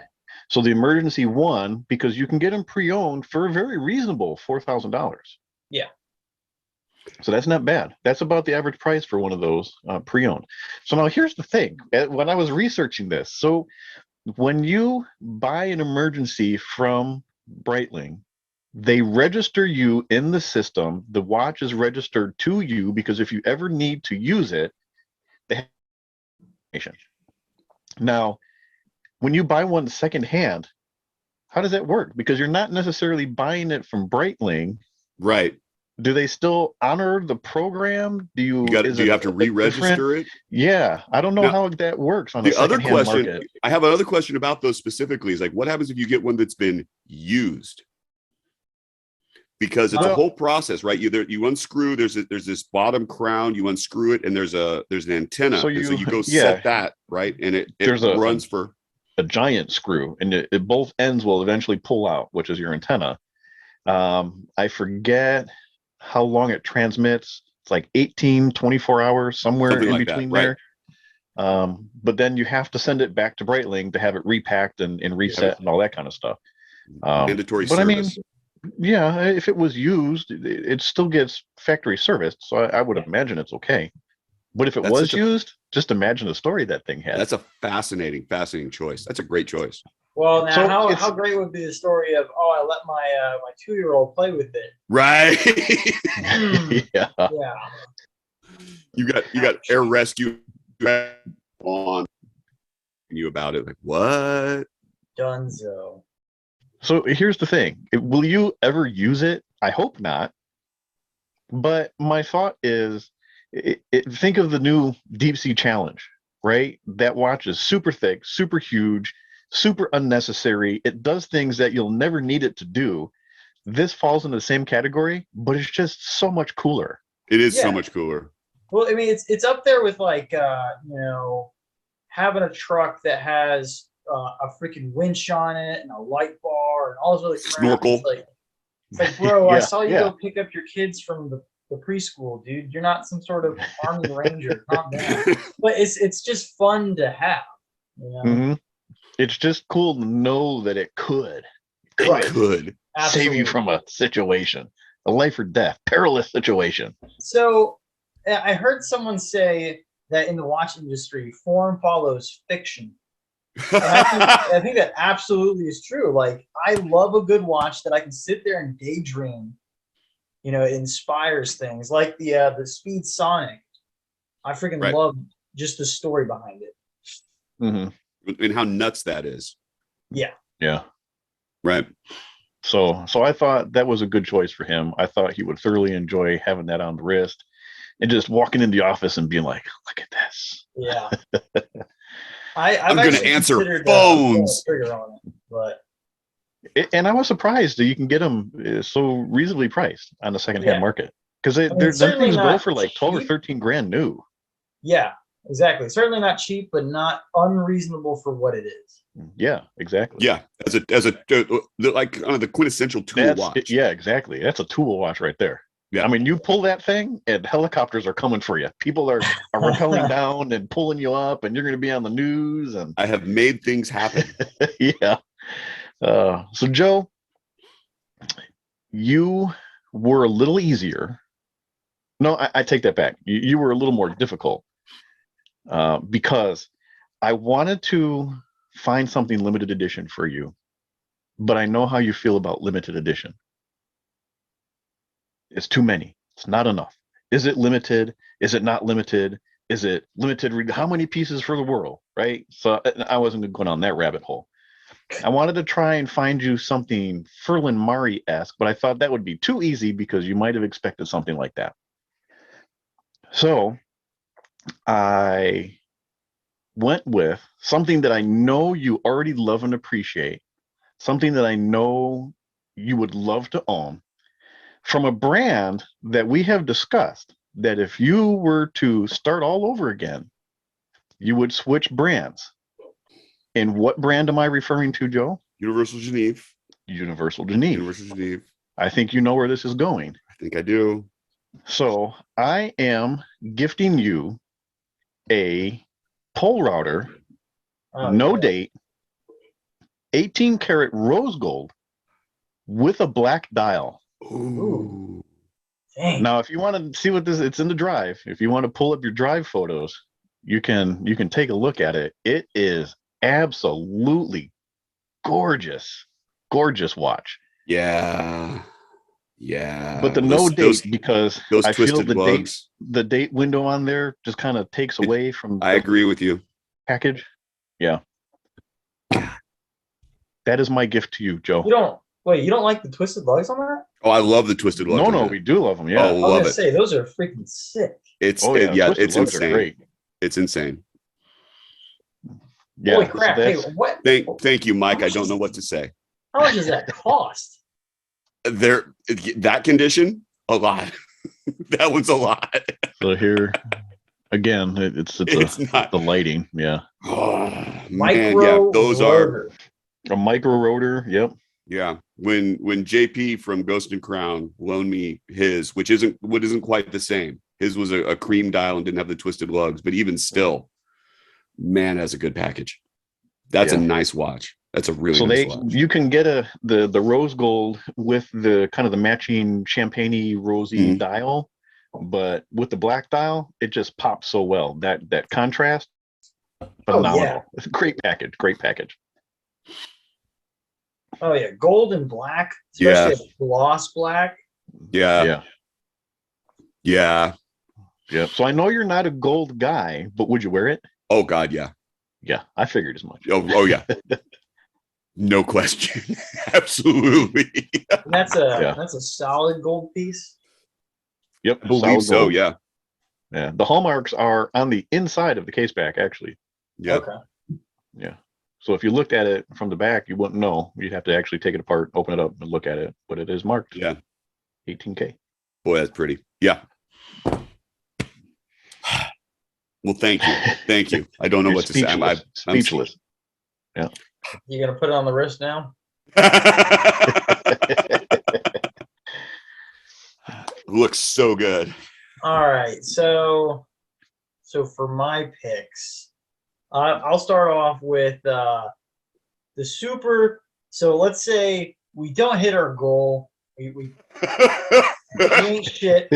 So the emergency 1, because you can get them pre-owned for a very reasonable $4,000.
Yeah.
So that's not bad. That's about the average price for one of those pre-owned. So now here's the thing. When I was researching this, so when you buy an emergency from Breitling, they register you in the system. The watch is registered to you because if you ever need to use it, they have information. Now, when you buy one secondhand, how does that work? Because you're not necessarily buying it from Breitling.
Right.
Do they still honor the program? Is
Do you
it
have to
a different?
re-register it?
Yeah, I don't know
Now,
how that works on a
the other
secondhand
question,
market.
I have another question about those specifically is like, what happens if you get one that's been used? Because it's a
Well,
whole process, right? You unscrew, there's this bottom crown, you unscrew it, and there's an antenna.
so
And so you go
yeah,
set that, right? And it
there's
runs for
a giant screw, and both ends will eventually pull out, which is your antenna. I forget how long it transmits. It's like 18, 24 hours, somewhere
something
in
like that,
between
right?
there. But then you have to send it back to Breitling to have it repacked and reset and all that kind of stuff.
Mandatory
But I mean,
service.
yeah, if it was used, it still gets factory serviced. So I would
Yeah.
imagine it's okay. But if it
That's
was
such a
used, just imagine the story that thing had.
that's a fascinating choice. That's a great choice.
Well, now
So
how great would be the story of, oh, I let my 2-year-old play with it.
Right.
Hmm.
yeah.
Yeah.
you got air rescue on you about it. Like, what?
Dunzo.
So here's the thing. Will you ever use it? I hope not. But my thought is think of the new deep sea challenge, right? That watch is super thick, super huge, super unnecessary. It does things that you'll never need it to do. This falls in the same category, but it's just so much cooler.
It is so
Yeah.
much cooler.
Well, I mean, it's up there with like having a truck that has a freaking winch on it and a light bar and all this other crap.
Snorkel.
It's like, bro, I
Yeah,
saw you
yeah.
go pick up your kids from the preschool, dude. You're not some sort of army ranger. Calm down. But it's just fun to have, you know.
hmm It's just cool to know that it could
It could.
save you
Absolutely.
from a situation, a life or death, perilous situation.
So I heard someone say that in the watch industry, form follows fiction. And I think that absolutely is true. Like, I love a good watch that I can sit there and daydream. You know, it inspires things like the Speed Sonic. I freaking
Right.
love just the story behind it.
hmm
And how nuts that is.
Yeah.
Yeah.
Right.
So I thought that was a good choice for him. I thought he would thoroughly enjoy having that on the wrist and just walking in the office and being like, look at this.
Yeah. I've
I'm going to
actually
answer
considered pulling
phones.
the trigger on it, but
And I was surprised that you can get them so reasonably priced on the secondhand
Yeah.
market because
I mean,
them
certainly
things go
not
for like 12 or
cheap.
13 grand new.
Yeah, exactly. Certainly not cheap, but not unreasonable for what it is.
Yeah, exactly.
Yeah, as a like the quintessential tool watch.
Yeah, exactly. That's a tool watch right there.
Yeah.
I mean, you pull that thing and helicopters are coming for you. People are rappelling down and pulling you up and you're going to be on the news. And
I have made things happen.
yeah. So Joe, you were a little easier. No, I take that back. You were a little more difficult because I wanted to find something limited edition for you, but I know how you feel about limited edition. It's too many. It's not enough. Is it limited? Is it not limited? Is it limited? How many pieces for the world? Right. So I wasn't going on that rabbit hole. I wanted to try and find you something Ferlin Mari-esque, but I thought that would be too easy because you might have expected something like that. So I went with something that I know you already love and appreciate, something that I know you would love to own from a brand that we have discussed that if you were to start all over again, you would switch brands. And what brand am I referring to, Joe?
Universal Geneve.
Universal Geneve.
Universal Geneve.
I think you know where this is going.
I think I do.
So I am gifting you a pole router, no date, 18 karat rose gold with a black dial.
Ooh.
Dang.
Now, if you want to see what this, it's in the drive. If you want to pull up your drive photos, you can take a look at it. It is absolutely gorgeous, gorgeous watch.
Yeah. Yeah.
But the no date, because
those
I feel
twisted
the date window on there just kind of takes away from.
I agree with you.
Package. Yeah. That is my gift to you, Joe.
You don't like the twisted lugs on that?
Oh, I love the twisted lugs.
No, we do love them. Yeah.
Oh,
I was
love
gonna
it.
say those are freaking sick.
It's
twisted
it's
lugs
insane.
are great.
It's insane.
Yeah. Holy crap! Hey, what?
Thank you, Mike. I don't know what to say.
How much does that cost?
That condition, a lot. That one's a lot.
So here, again, it's not the lighting. Yeah.
Oh,
Micro
man, yeah, those
rotor.
A micro rotor. Yep.
Yeah. When JP from Ghost and Crown loaned me his, which isn't quite the same. His was a cream dial and didn't have the twisted lugs, but even still, man, that's a good package. That's a nice watch. That's a really nice watch.
You can get the rose gold with the kind of the matching champagne-y rosy dial, but with the black dial, it just pops so well. That contrast, phenomenal.
Yeah.
It's a great package. Great package.
Oh yeah, gold and black, especially a gloss black.
Yeah.
So I know you're not a gold guy, but would you wear it?
Oh God, yeah.
Yeah, I figured as much.
Oh yeah. No question. Absolutely.
And that's a solid gold piece.
Yep.
I believe so,
gold.
yeah.
Yeah. The hallmarks are on the inside of the case back, actually.
Yeah.
Okay.
Yeah. So if you looked at it from the back, you wouldn't know. You'd have to actually take it apart, open it up, and look at it. But it is marked.
Yeah.
18K.
Boy, that's pretty. Yeah. Well, thank you. Thank you. I don't know what to say. I'm
speechless. Yeah.
You gonna put it on the wrist now?
Looks so good.
All right. So for my picks, I'll start off with the super. So let's say we don't hit our goal. We ain't shit.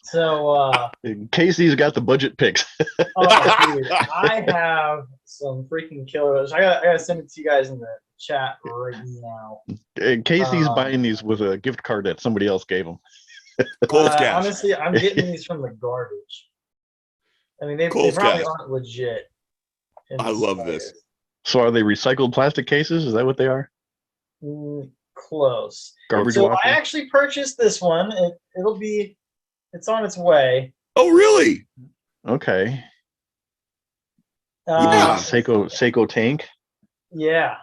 So
Casey's got the budget picks.
oh, dude, I have some freaking killers. I gotta send it to you guys in the chat right now.
And Casey's buying these with a gift card that somebody else gave him.
Cold cash.
Honestly, I'm getting these from the garbage. I mean, they probably aren't legit.
I love this.
So are they recycled plastic cases? Is that what they are?
Close.
Garbage
so
washer?
I actually purchased this one. It's on its way.
Oh, really?
Okay.
Yeah.
Seiko tank.
Yeah.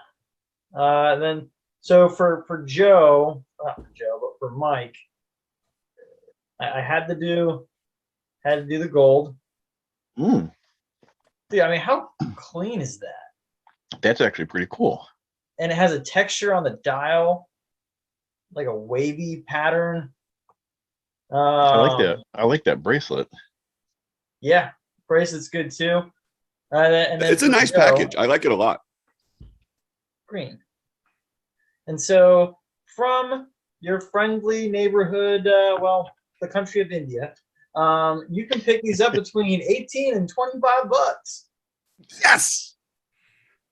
Then so for Joe, not for Joe, but for Mike, I had to do the gold.
Mm.
Dude, I mean, how clean is that?
That's actually pretty cool.
And it has a texture on the dial, like a wavy pattern.
I like that. I like that bracelet.
Yeah, bracelet's good too. And then
It's a nice package. I like it a lot.
Green. And so from your friendly neighborhood, the country of India, you can pick these up between 18 and 25 bucks.
Yes.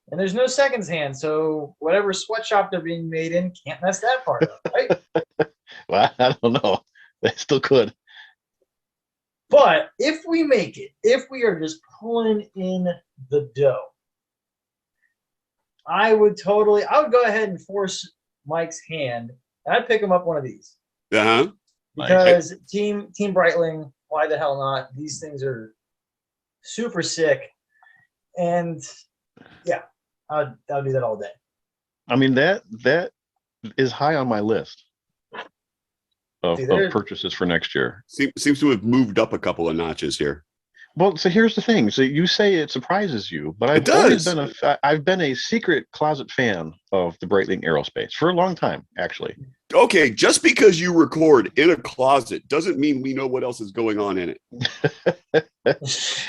And there's no seconds hand, so whatever sweatshop they're being made in can't mess that part up, right?
Well, I don't know. They still could.
But if we make it, if we are just pulling in the dough, I would go ahead and force Mike's hand, and I'd pick him up one of these.
Uh-huh.
Because Team Breitling, why the hell not? These things are super sick. And yeah, I'll do that all day.
I mean, that is high on my list of,
See,
of purchases for next year.
Seems to have moved up a couple of notches here.
Well, so here's the thing. So you say it surprises you, but
It
I've been a secret closet fan of the Breitling Aerospace for a long time, actually.
Okay, just because you record in a closet doesn't mean we know what else is going on in it.
It's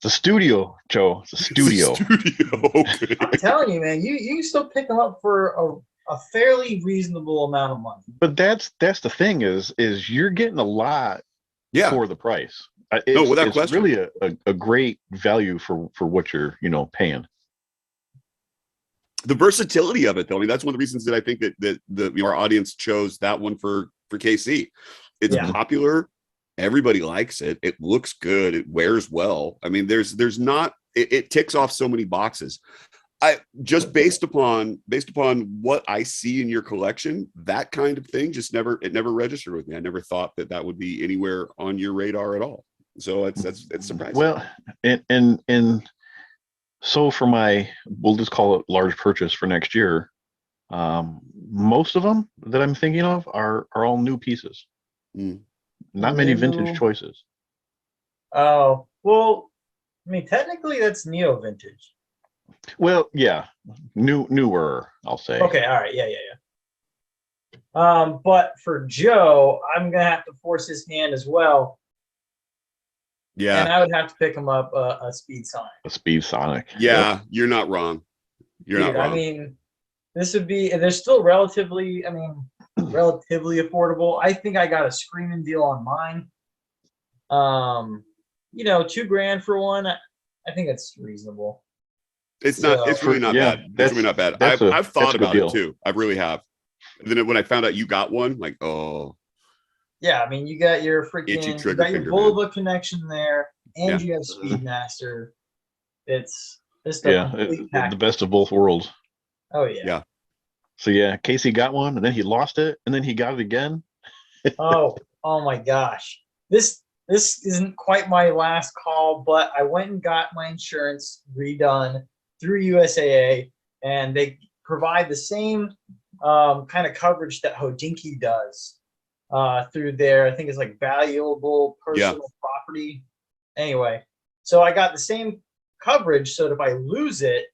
a studio, Joe. It's a studio.
It's a studio. Okay.
I'm telling you, man, you still pick them up for a fairly reasonable amount of money.
But that's the thing is you're getting a lot for the price.
Without
it's
question.
really a great value for what you're paying.
The versatility of it, though, I mean, that's one of the reasons that I think that our audience chose that one for KC. It's popular. Everybody likes it. It looks good. It wears well. I mean, there's not. It ticks off so many boxes. I just based upon what I see in your collection, that kind of thing just never registered with me. I never thought that would be anywhere on your radar at all. So it's surprising.
Well, and so for we'll just call it large purchase for next year. Most of them that I'm thinking of are all new pieces. Not many vintage choices.
Oh, well, I mean, technically that's neo vintage.
Well, yeah, newer, I'll say.
Okay, all right, yeah. But for Joe, I'm gonna have to force his hand as well.
Yeah,
and I would have to pick him up a Speed Sonic.
A Speed Sonic.
Yeah,
Yep.
You're not wrong. You're not wrong.
I mean, this would be. They're still relatively. I mean, relatively affordable. I think I got a screaming deal on mine. $2,000 for one. I think it's reasonable.
It's not. It's really not bad. It's really not bad. I've thought about it too. I really have. And then when I found out you got one, like, oh.
Yeah, I mean, you got your freaking, you got your Bulba connection there, and you have Speedmaster. It's
the best of both worlds.
Oh yeah.
Yeah.
So yeah, Casey got one, and then he lost it, and then he got it again.
oh my gosh, this isn't quite my last call, but I went and got my insurance redone through USAA, and they provide the same kind of coverage that Hodinkee does. Through there, I think it's like valuable personal property. Anyway, so I got the same coverage, so that if I lose it,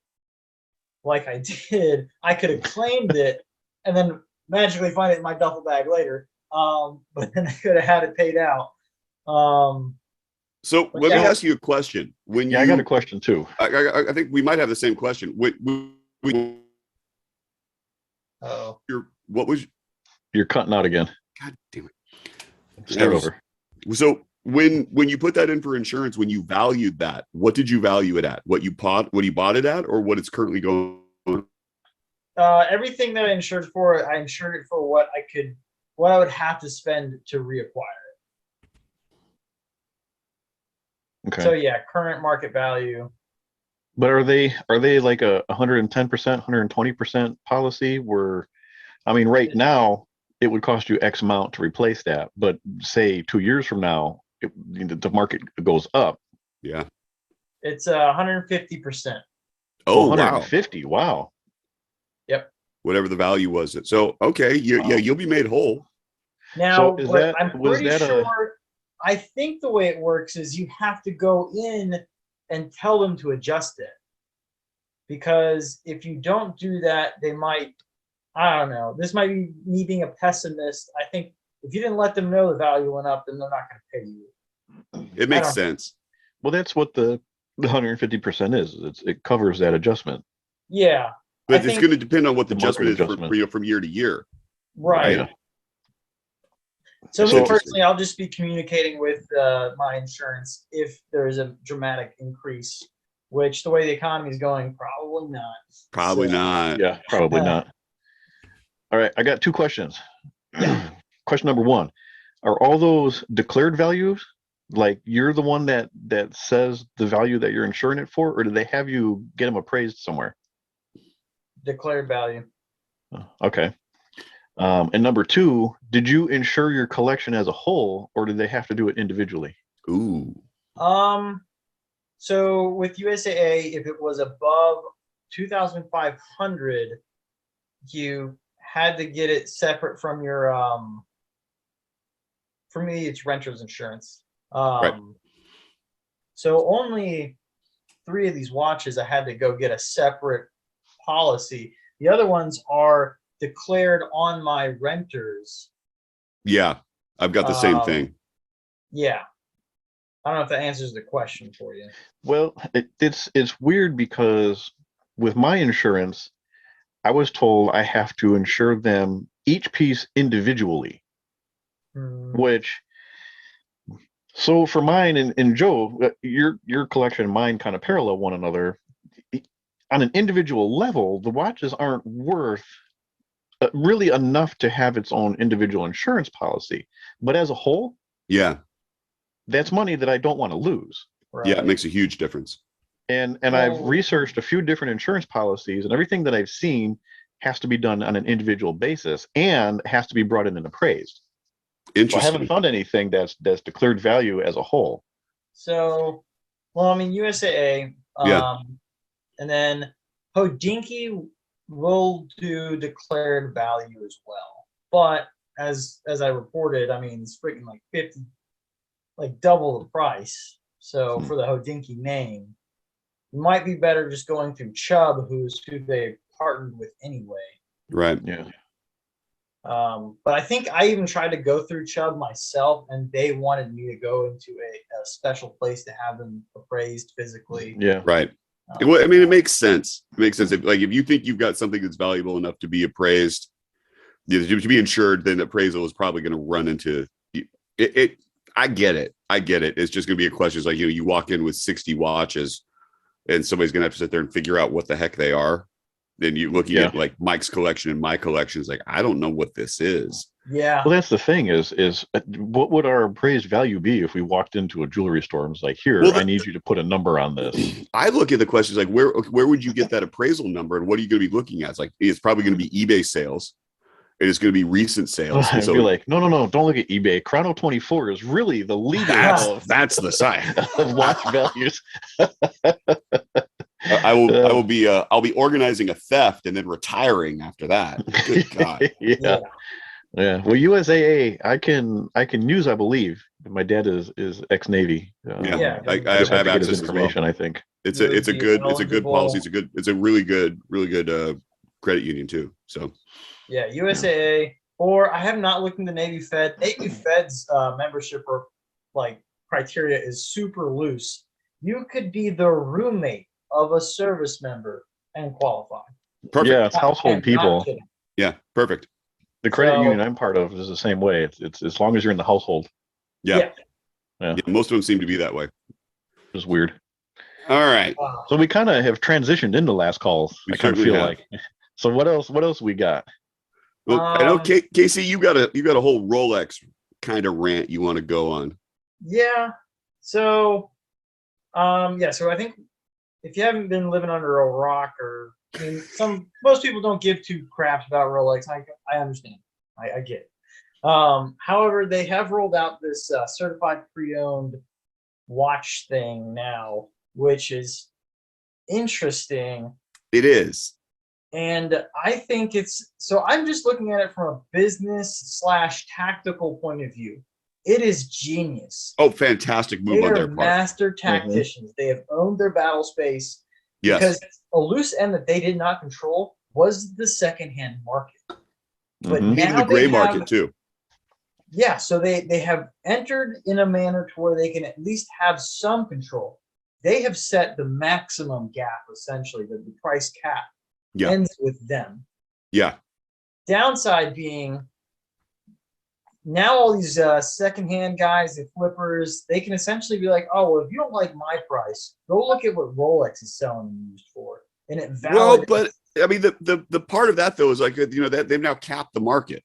like I did, I could have claimed it and then magically find it in my duffel bag later. But then I could have had it paid out.
So let me ask you a question.
I got a question too.
I think we might have the same question.
You're cutting out again.
God damn it.
Start over.
So when you put that in for insurance, when you valued that, what did you value it at? What you bought it at, or what it's currently going on?
Everything that I insured for, I insured it for what I would have to spend to reacquire it.
Okay.
So yeah, current market value.
But are they like a 110%, 120% policy where, I mean, right now it would cost you X amount to replace that, but say 2 years from now, the market goes up.
Yeah. It's 150%.
Oh,
150. Wow.
Yep.
Whatever the value was. So, okay. You'll be made whole.
Now, so I'm pretty sure, I think the way it works is you have to go in and tell them to adjust it. Because if you don't do that, they might, I don't know. This might be me being a pessimist. I think if you didn't let them know the value went up, then they're not going to pay you.
It makes sense.
Well, that's what the 150% is. It covers that adjustment.
Yeah.
But it's going to depend on what the adjustment is from year to year.
Right. Yeah. So me personally, I'll just be communicating with my insurance if there is a dramatic increase, which the way the economy is going, probably not.
Probably not.
Yeah, probably not. All right, I got two questions. Question number one, are all those declared values? Like you're the one that says the value that you're insuring it for, or do they have you get them appraised somewhere?
Declared value.
Okay. And number two, did you insure your collection as a whole, or did they have to do it individually?
Ooh.
So with USAA, if it was above 2,500, you had to get it separate from your for me it's renter's insurance.
Right.
So only 3 of these watches I had to go get a separate policy. The other ones are declared on my renters.
Yeah, I've got the same
Um,
thing.
Yeah. I don't know if that answers the question for you.
Well, it's weird because with my insurance, I was told I have to insure them each piece individually, which so for mine and Joe, your collection and mine kind of parallel one another. On an individual level, the watches aren't worth really enough to have its own individual insurance policy. But as a whole,
Yeah,
that's money that I don't want to lose.
yeah, it
Right.
makes a huge difference.
And
Well,
I've researched a few different insurance policies, and everything that I've seen has to be done on an individual basis and has to be brought in and appraised. So I
Interesting.
haven't found anything that's declared value as a whole.
So, well, I mean, USAA,
Yeah.
and then Hodinky will do declared value as well. But as I reported, I mean, it's freaking like 50, like double the price. So for the Hodinky name, it might be better just going through Chubb, who they partnered with anyway.
Right.
Yeah.
But I think I even tried to go through Chubb myself, and they wanted me to go into a special place to have them appraised physically.
Yeah.
Right. Well, I mean, it makes sense. It makes sense. If you think you've got something that's valuable enough to be appraised, to be insured, then appraisal is probably going to run into it. I get it. It's just going to be a question. It's like, you walk in with 60 watches and somebody's going to have to sit there and figure out what the heck they are. Then you looking at like Mike's collection and my collection is like, I don't know what this is.
Yeah.
Well, that's the thing is what would our appraised value be if we walked into a jewelry store and was like, here, I need you to put a number on this.
I look at the questions like, where would you get that appraisal number? And what are you going to be looking at? It's like, it's probably going to be eBay sales. And it's going to be recent sales.
I'd be like, no, don't look at eBay. Chrono 24 is really the leader
that's the site
of watch values.
I'll be organizing a theft and then retiring after that. Good God.
Yeah. Well, USAA, I can use, I believe. My dad is ex-Navy.
I
have
have
access
his
information. I think
it's a good policy. It's a really good credit union too. So
yeah, USAA, or I have not looked into Navy Fed. Navy Fed's membership or like criteria is super loose. You could be the roommate of a service member and qualify.
Perfect.
Yeah, it's household people.
Yeah, perfect.
The credit union I'm part of is the same way. It's as long as you're in the household.
Yeah. Most of them seem to be that way.
It's weird.
All right.
So we kind of have transitioned into last calls. I kind of feel like. So what else we got?
Well, I know Casey, you got a whole Rolex kind of rant you want to go on.
Yeah. So so I think if you haven't been living under a rock, or I mean, most people don't give two craps about Rolex. I understand. I get it. However, they have rolled out this certified pre-owned watch thing now, which is interesting.
It is.
And I think I'm just looking at it from a business / tactical point of view. It is genius.
Oh, fantastic move on their part.
They are master tacticians. They have owned their battle space.
Yes.
Because a loose end that they did not control was the secondhand market. But now
the gray market too.
Yeah, so they have entered in a manner to where they can at least have some control. They have set the maximum gap, essentially, the price cap ends with them.
Yeah.
Downside being, now all these secondhand guys and flippers, they can essentially be like, oh, well, if you don't like my price, go look at what Rolex is selling them used for. And it validates.
Well, but I mean, the part of that though is like, that they've now capped the market.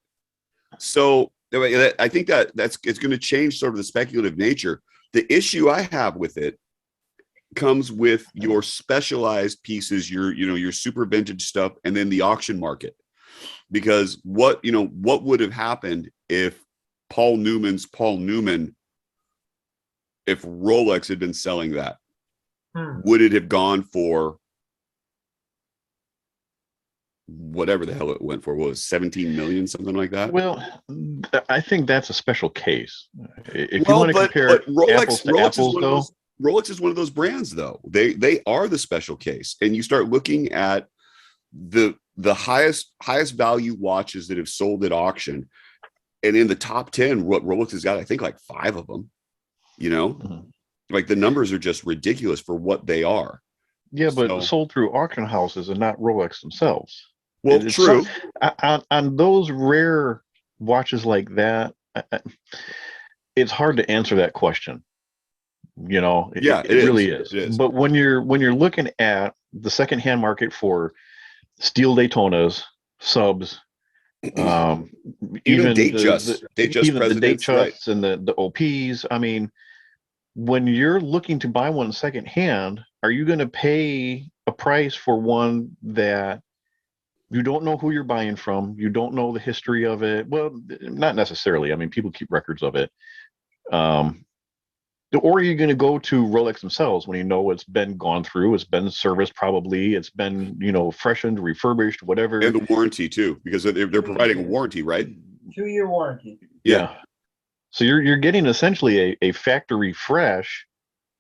So I think it's going to change sort of the speculative nature. The issue I have with it comes with your specialized pieces, your super vintage stuff, and then the auction market. Because what would have happened if Paul Newman, if Rolex had been selling that, would it have gone for whatever the hell it went for. What was 17 million, something like that?
Well, I think that's a special case. If you
Well,
want to compare
but Rolex
apples to
is
apples,
one of
though,
those Rolex is one of those brands, though. They are the special case, and you start looking at the highest value watches that have sold at auction, and in the top 10, what Rolex has got, I think like 5 of them. You know,
Mhm.
like the numbers are just ridiculous for what they are.
Yeah, but
So,
sold through auction houses and not Rolex themselves.
well,
It's
true.
on those rare watches like that. It's hard to answer that question. You know,
Yeah, it
it really
is.
is.
It is.
But when you're looking at the secondhand market for steel Daytonas, subs, um,
Even
even
date just
even the date
presidents, right?
chusts and the OPs. I mean, when you're looking to buy one secondhand, are you going to pay a price for one that you don't know who you're buying from? You don't know the history of it. Well, not necessarily. I mean, people keep records of it. Um, or are you going to go to Rolex themselves when you know it's been gone through, it's been serviced, probably it's been freshened, refurbished,
And
whatever.
the warranty too, because they're providing a warranty, right?
2-year warranty.
Yeah.
Yeah. So you're getting essentially a factory fresh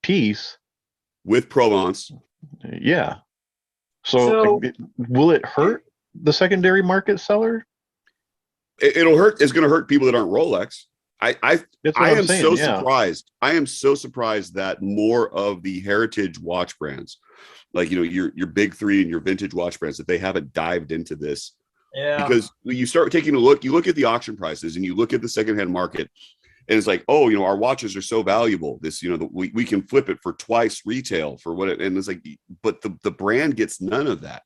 piece.
With Provence.
Yeah. So
So
will it hurt the secondary market seller?
It'll hurt. It's going to hurt people that aren't Rolex. I
That's what
I
I'm
am
saying.
so
Yeah.
surprised. I am so surprised that more of the heritage watch brands, like your big three and your vintage watch brands, that they haven't dived into this.
yeah,
Because when you start taking a look, you look at the auction prices and you look at the secondhand market, and it's like, oh, our watches are so valuable. This, we can flip it for twice retail for what it, and it's like, but the brand gets none of that.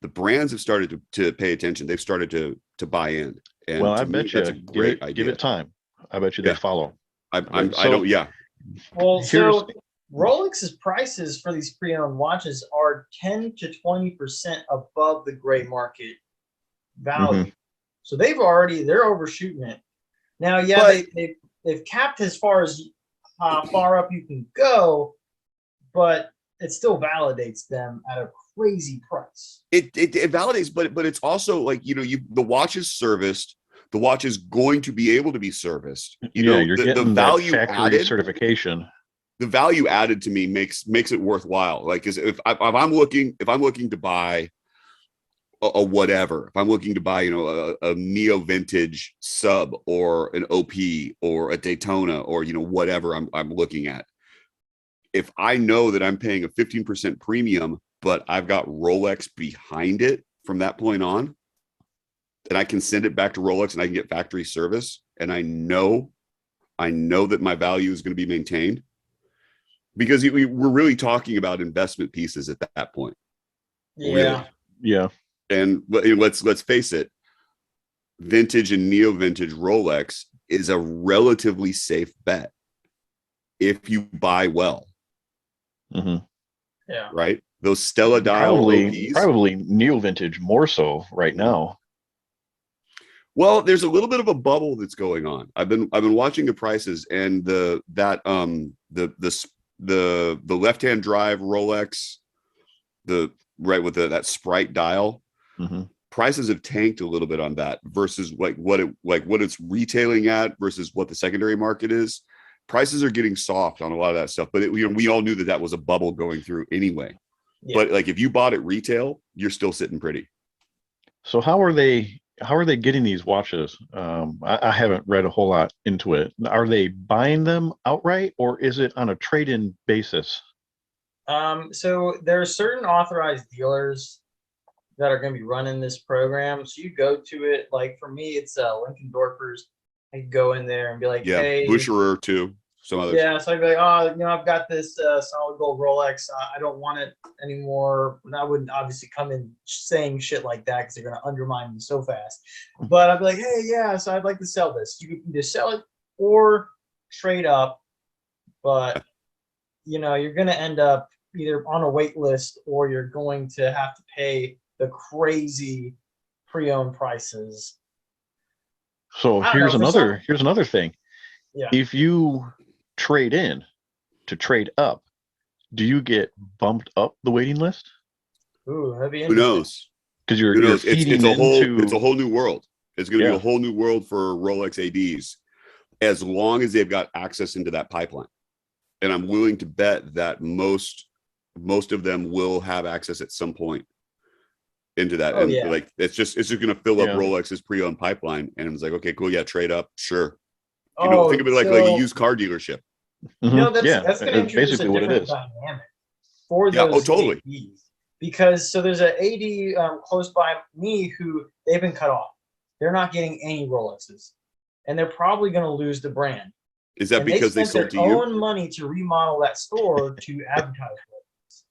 The brands have started to pay attention. They've started to buy in.
Well,
And
I
to me,
bet
that's
you
a great
give
idea.
it time. I bet you they
Yeah.
follow.
I don't, yeah.
well,
Here's
so Rolex's prices for these pre-owned watches are 10 to 20% above the gray market value.
Mhm.
So they're overshooting it. Now, yeah,
But
they've capped as far far up you can go, but it still validates them at a crazy price.
it validates, but it's also like, the watch is serviced. The watch is going to be able to be serviced.
Yeah, you're
The
getting that
value
factory
added.
certification.
The value added to me makes it worthwhile. Like, if I'm looking to buy a whatever, if I'm looking to buy a neo vintage sub or an OP or a Daytona or whatever I'm looking at, if I know that I'm paying a 15% premium, but I've got Rolex behind it from that point on, then I can send it back to Rolex and I can get factory service, and I know that my value is going to be maintained, because we're really talking about investment pieces at that point.
Yeah.
Really.
Yeah.
And let's face it, vintage and neo vintage Rolex is a relatively safe bet if you buy well.
Mm-hmm.
Yeah.
Right? Those Stella dial OPs.
Probably neo vintage more so right now.
Well, there's a little bit of a bubble that's going on. I've been watching the prices, and the left-hand drive Rolex, with that Sprite dial,
Mm-hmm.
prices have tanked a little bit on that versus what it's retailing at versus what the secondary market is. Prices are getting soft on a lot of that stuff, but we all knew that was a bubble going through anyway. Yeah. But like, if you bought it retail, you're still sitting pretty.
So how are they getting these watches? I haven't read a whole lot into it. Are they buying them outright, or is it on a trade-in basis?
So there are certain authorized dealers that are going to be running this program. So you go to it. Like for me, it's Lincoln Dorpers. I could go in there and be like, hey,
Bucherer too. Some others.
Yeah, so I'd be like, oh, I've got this solid gold Rolex. I don't want it anymore. And I wouldn't obviously come in saying shit like that because they're going to undermine me so fast. But I'd be like, hey, yeah, so I'd like to sell this. You can either sell it or trade up. But, you're going to end up either on a wait list, or you're going to have to pay the crazy pre-owned prices.
So here's another thing.
Yeah.
If you trade in to trade up, do you get bumped up the waiting list?
Ooh, that'd be
Who
interesting.
knows?
because
Who
you're
knows?
feeding
It's a
into.
whole new world. It's going to be
Yeah.
a whole new world for Rolex ADs as long as they've got access into that pipeline. And I'm willing to bet that most of them will have access at some point into that.
Oh
And
yeah.
like it's just going to fill up
Yeah.
Rolex's pre-owned pipeline. And it's like, okay, cool, yeah, trade up, sure. Think
Oh,
of it like a used car dealership.
Yeah,
that's going to
it's
introduce a
basically what it
different
is.
dynamic for
Yeah,
those
totally.
ADs, because so there's an AD close by me who they've been cut off. They're not getting any Rolexes, and they're probably going to lose the brand.
Is that
And
because they
spent
sold
their
to you?
own money to remodel that store to advertise Rolex.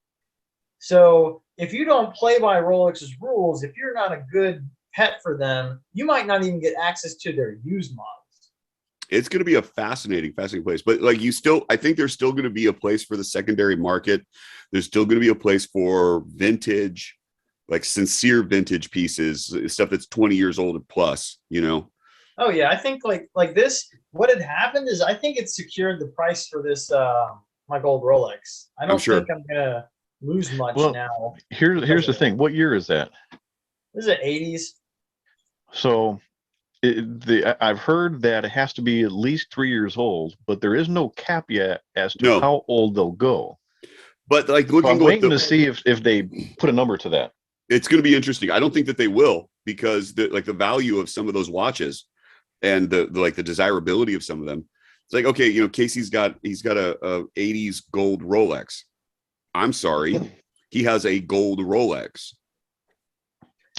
So if you don't play by Rolex's rules, if you're not a good pet for them, you might not even get access to their used models.
It's going to be a fascinating place. But like I think there's still going to be a place for the secondary market. There's still going to be a place for vintage, like sincere vintage pieces, stuff that's 20 years old and plus,
Oh yeah, I think like this. What had happened is I think it secured the price for this my gold Rolex. I don't
sure.
think I'm gonna lose much now.
Here's the thing. What year is that?
This is the 80s.
So I've heard that it has to be at least 3 years old, but there is no cap yet as to how old they'll go.
But like
I'm waiting to see if they put a number to that.
It's going to be interesting. I don't think that they will, because the value of some of those watches and the desirability of some of them. It's like, okay, Casey's got a 80s gold Rolex. I'm sorry, he has a gold Rolex.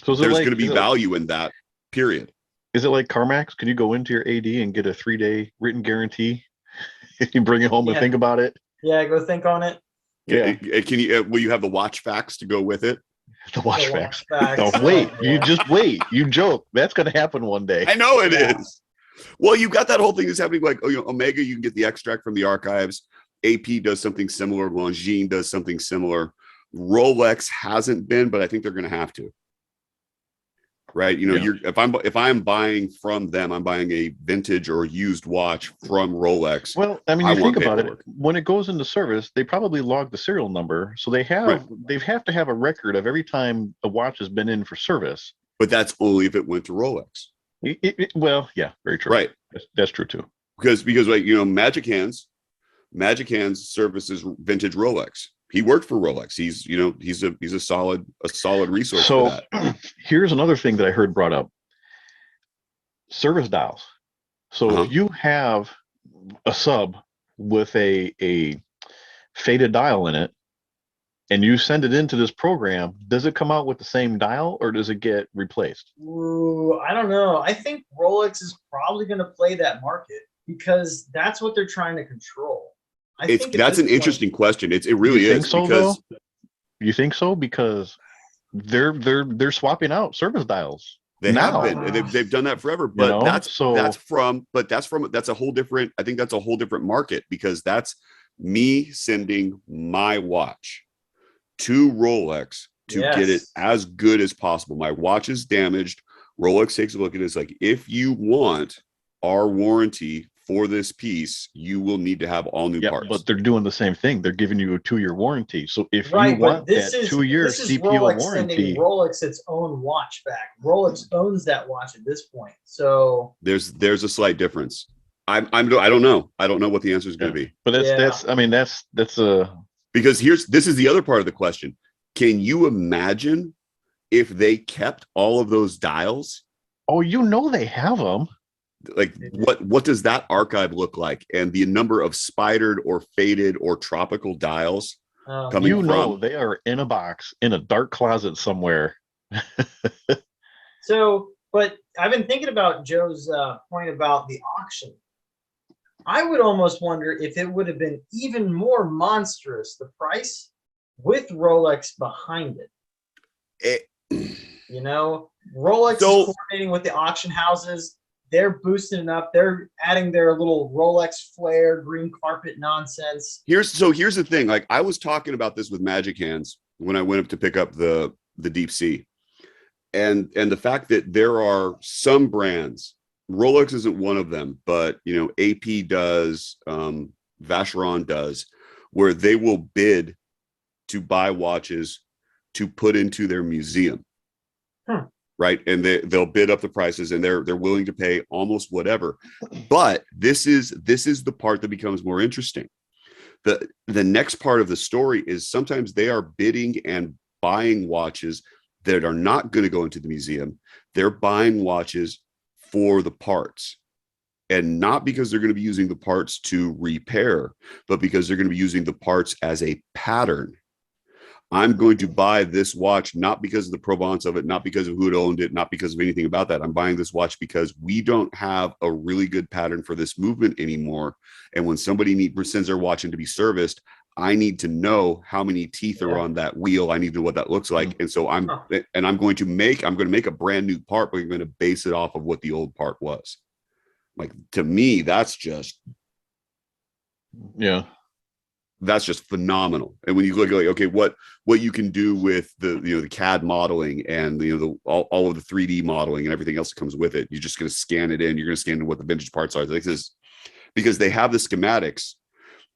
So there's going to be value in that period.
Is it like CarMax? Can you go into your AD and get a 3-day written guarantee? You bring it home and think about it.
Yeah, go think on it.
Yeah.
Can you? Will you have the watch facts to go with it?
The watch facts. Oh, wait, you just wait. You joke. That's going to happen one day.
I know it is. Well, you've got that whole thing that's happening. Like, Omega, you can get the extract from the archives. AP does something similar. Longines does something similar. Rolex hasn't been, but I think they're going to have to. Right? If I'm buying from them, I'm buying a vintage or used watch from Rolex.
Well, I mean, you think about it. When it goes into service, they probably log the serial number, so they have to have a record of every time a watch has been in for service.
But that's only if it went to Rolex.
Well, yeah, very true. Right, that's true too.
Because like Magic Hands services vintage Rolex. He worked for Rolex. He's a solid resource for that.
Here's another thing that I heard brought up: service dials. So if you have a sub with a faded dial in it, and you send it into this program, does it come out with the same dial, or does it get replaced?
Ooh, I don't know. I think Rolex is probably going to play that market because that's what they're trying to control.
That's an interesting question. It really is.
You think so? Because they're swapping out service dials.
They have been. They've done that forever. But that's a whole different. I think that's a whole different market, because that's me sending my watch to Rolex to get it as good as possible. My watch is damaged. Rolex takes a look at it. It's like, if you want our warranty for this piece, you will need to have all new parts.
But they're doing the same thing. They're giving you a 2-year warranty. So if you want that 2-year CPO
Rolex
warranty,
Rolex its own watch back. Rolex owns that watch at this point. So
there's a slight difference. I don't know. I don't know what the answer is going to be.
But that's a
because this is the other part of the question. Can you imagine if they kept all of those dials?
Oh, they have them.
Like, what does that archive look like? And the number of spidered or faded or tropical dials coming from?
They are in a box in a dark closet somewhere.
So, but I've been thinking about Joe's point about the auction. I would almost wonder if it would have been even more monstrous, the price, with Rolex behind it. Rolex is coordinating with the auction houses. They're boosting it up. They're adding their little Rolex flair, green carpet nonsense.
Here's the thing. Like, I was talking about this with Magic Hands when I went up to pick up the Deep Sea, and the fact that there are some brands, Rolex isn't one of them, but AP does, Vacheron does, where they will bid to buy watches to put into their museum. Right. And they'll bid up the prices, and they're willing to pay almost whatever. But this is the part that becomes more interesting. The next part of the story is sometimes they are bidding and buying watches that are not going to go into the museum. They're buying watches for the parts, and not because they're going to be using the parts to repair, but because they're going to be using the parts as a pattern. I'm going to buy this watch not because of the provenance of it, not because of who had owned it, not because of anything about that. I'm buying this watch because we don't have a really good pattern for this movement anymore. And when somebody sends their watch in to be serviced, I need to know how many teeth are on that wheel. I need to know what that looks like. And so I'm going to make a brand new part, but I'm going to base it off of what the old part was. Like, to me, that's just phenomenal. And when you look at, like, okay, what you can do with the CAD modeling and all of the 3D modeling and everything else that comes with it, you're just going to scan it in. You're going to scan in what the vintage parts are. Like this, because they have the schematics,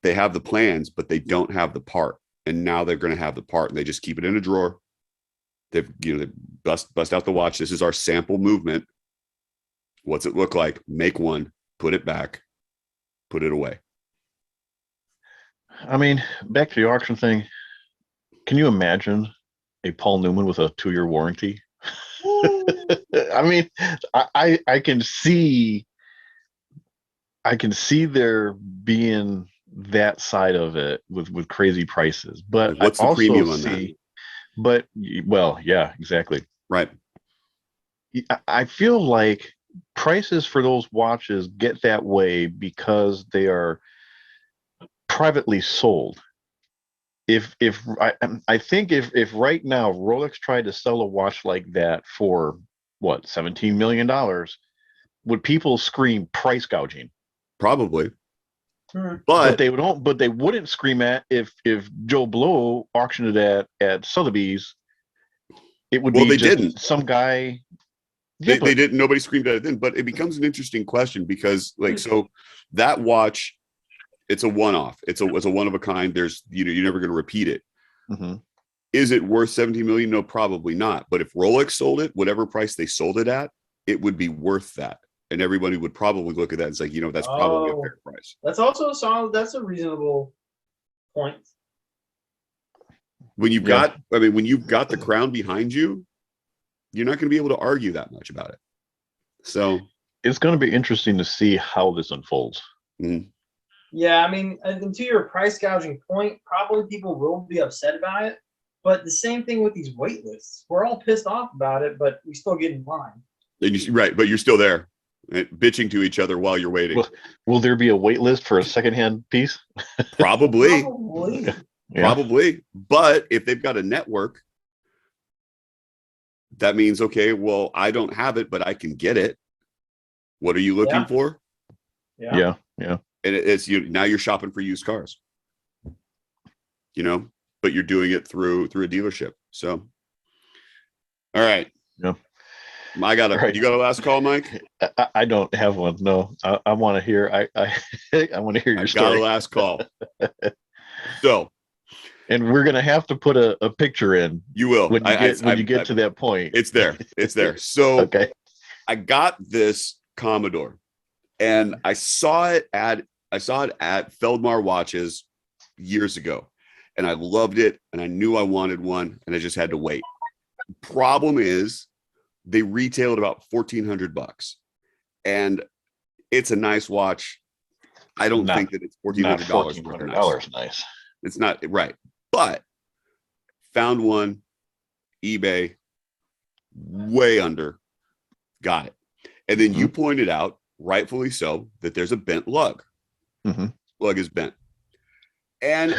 they have the plans, but they don't have the part. And now they're going to have the part, and they just keep it in a drawer. They bust out the watch. This is our sample movement. What's it look like? Make one, put it back, put it away.
I mean, back to the auction thing. Can you imagine a Paul Newman with a 2-year warranty? I mean, I can see there being that side of it with crazy prices, but
what's the premium on that?
But well, yeah, exactly.
Right.
I feel like prices for those watches get that way because they are privately sold. I think if right now Rolex tried to sell a watch like that for what, $17 million, would people scream price gouging?
Probably.
But they wouldn't scream at if Joe Blow auctioned it at Sotheby's. It would be just
didn't.
Some guy.
They didn't. Nobody screamed at it then. But it becomes an interesting question because, like, so that watch, it's a one-off. It's a one of a kind. There's you're never going to repeat it.
Mm-hmm.
Is it worth 17 million? No, probably not. But if Rolex sold it, whatever price they sold it at, it would be worth that. And everybody would probably look at that and say, that's probably a fair price.
That's also a solid. That's a reasonable point.
When you've got the crown behind you, you're not going to be able to argue that much about it. So
it's going to be interesting to see how this unfolds.
Mm-hmm.
Yeah, I mean, and to your price gouging point, probably people will be upset about it. But the same thing with these wait lists. We're all pissed off about it, but we still get in line.
Right, but you're still there, bitching to each other while you're waiting.
Will there be a wait list for a secondhand piece?
Probably.
Yeah.
Probably. But if they've got a network, that means, okay, well, I don't have it, but I can get it. What are you looking for?
Yeah.
And it's now you're shopping for used cars. But you're doing it through a dealership. So, all right.
Yeah.
You got a last call, Mike?
I don't have one. No, I want to hear. I want to hear your story.
Got a last call. So,
and we're gonna have to put a picture in.
You will
when you get to that point.
It's there. It's there. So
okay.
I got this Commodore, and I saw it at Feldmar Watches years ago, and I loved it, and I knew I wanted one, and I just had to wait. Problem is, they retailed about $1,400, and it's a nice watch. I don't think that it's $1,400
nice.
It's not right, but found one, eBay, way under, got it. And then you pointed out, rightfully so, that there's a bent lug.
Mm-hmm.
Lug is bent. And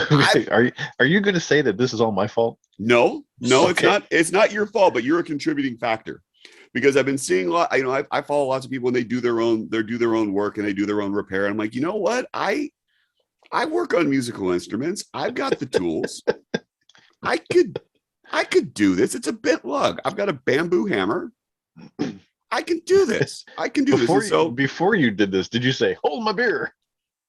are you going to say that this is all my fault?
No, okay. It's not your fault, but you're a contributing factor. Because I've been seeing a lot, I follow lots of people, and they do their own work, and they do their own repair. And I'm like, you know what? I work on musical instruments. I've got the tools. I could do this. It's a bent lug. I've got a bamboo hammer. I can do this.
Before you did this, did you say, hold my beer?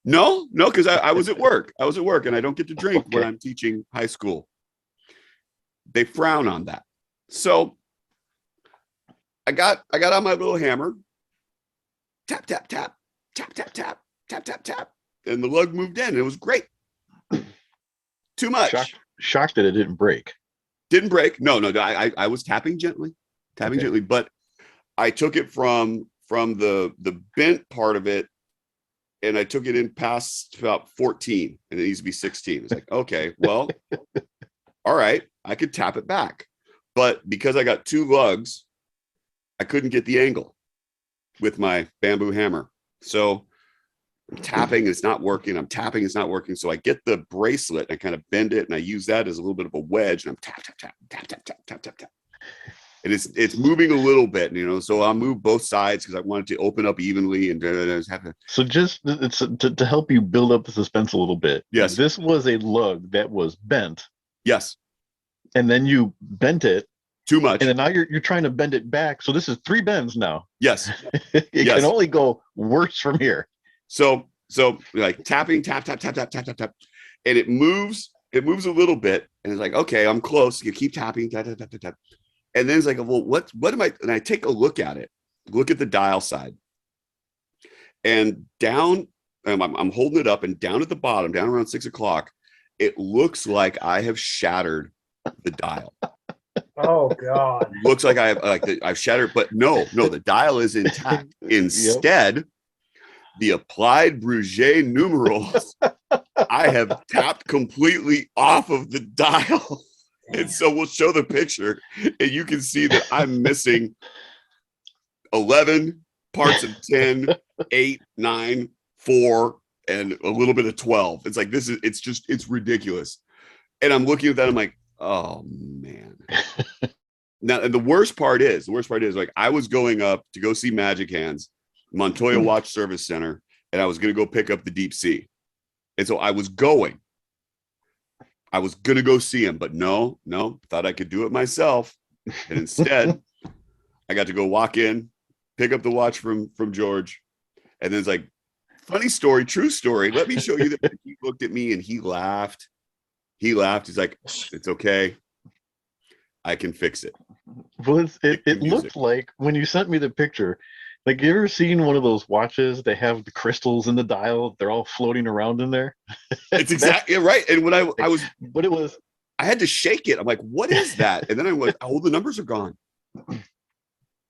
No, because I was at work. I was at work, and I don't get to drink when I'm teaching high school. They frown on that. So I got on my little hammer, tap, tap, tap, tap, tap, tap, tap, tap, tap, and the lug moved in. It was great. Too much.
Shocked that it didn't break.
Didn't break. No. I was tapping gently, but I took it from the bent part of it, and I took it in past about 14, and it needs to be 16. It's like, okay, well, all right, I could tap it back, but because I got 2 lugs, I couldn't get the angle with my bamboo hammer. So I'm tapping, it's not working. I'm tapping, it's not working. So I get the bracelet, I kind of bend it, and I use that as a little bit of a wedge, and I'm tap, tap, tap, tap, tap, tap, tap, tap, tap. And it's moving a little bit, so I'll move both sides because I want it to open up evenly and have to.
So just to help you build up the suspense a little bit.
Yes.
This was a lug that was bent.
Yes.
And then you bent it
too much.
And then now you're trying to bend it back. So this is 3 bends now.
Yes.
It can only go worse from here.
So like tapping, tap, tap, tap, tap, tap, tap, tap. And it moves a little bit. And it's like, okay, I'm close. You keep tapping, tap, tap, tap, tap, tap. And then it's like, well, what am I? And I take a look at it, look at the dial side, and down, I'm holding it up, and down at the bottom, down around 6 o'clock, it looks like I have shattered the dial.
Oh God!
Looks like I've shattered, but no, the dial is intact. Instead, the applied Bruget numerals I have tapped completely off of the dial. And so we'll show the picture, and you can see that I'm missing 11 parts of 10, 8, 9, 4, and a little bit of 12. It's like, it's ridiculous. And I'm looking at that, I'm like, oh man. Now, and the worst part is like, I was going up to go see Magic Hands, Montoya Watch Service Center, and I was going to go pick up the Deep Sea. And so I was going to go see him, but no, thought I could do it myself. And instead, I got to go walk in, pick up the watch from George. And then it's like, funny story, true story. Let me show you that. He looked at me and he laughed. He's like, it's okay. I can fix it.
Well, it looked like when you sent me the picture, like, you ever seen one of those watches? They have the crystals in the dial. They're all floating around in there.
It's exactly right. And when I had to shake it. I'm like, what is that? And then I went, oh, the numbers are gone.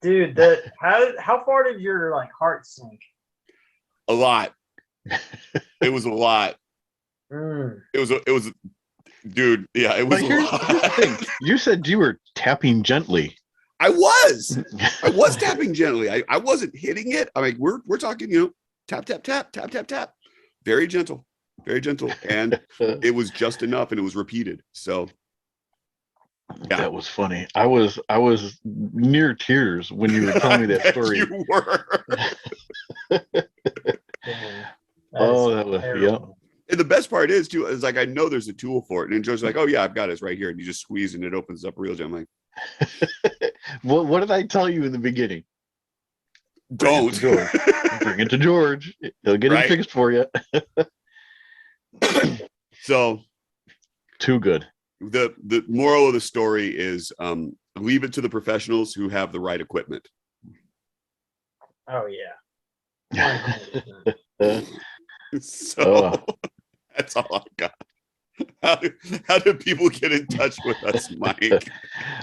Dude, how far did your heart sink?
A lot. It was a lot. It was, dude. Yeah, it was.
Here's the thing. You said you were tapping gently.
I was tapping gently. I wasn't hitting it. I mean, we're talking, tap, tap, tap, tap, tap, tap. Very gentle. And it was just enough, and it was repeated. So yeah.
That was funny. I was near tears when you were telling me that story.
You were.
That was, yeah. And
the best part is too, is like, I know there's a tool for it. And Joe's like, oh yeah, I've got it. It's right here. And you just squeeze and it opens up real gently.
What did I tell you in the beginning?
Don't.
Bring it to George. He'll get it fixed for you.
So
too good.
The moral of the story is, leave it to the professionals who have the right equipment.
Oh yeah.
So that's all I got. How do people get in touch with us, Mike?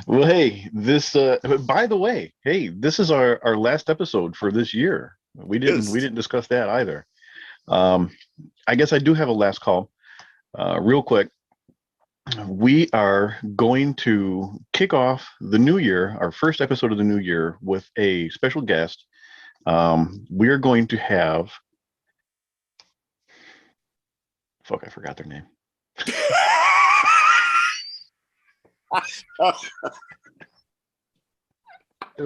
Well, hey, this by the way, this is our last episode for this year. We didn't discuss that either. I guess I do have a last call. Real quick. We are going to kick off the new year, our first episode of the new year, with a special guest. We are going to have I forgot their name.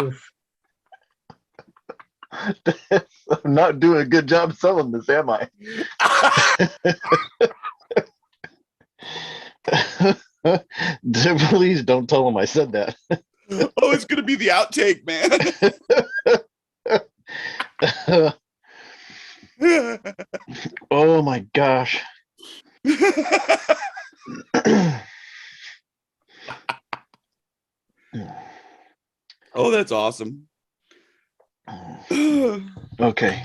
Oof.
I'm not doing a good job selling this, am I? Please don't tell them I said that.
Oh, it's gonna be the outtake, man.
Oh my gosh.
Oh, that's awesome.
Okay.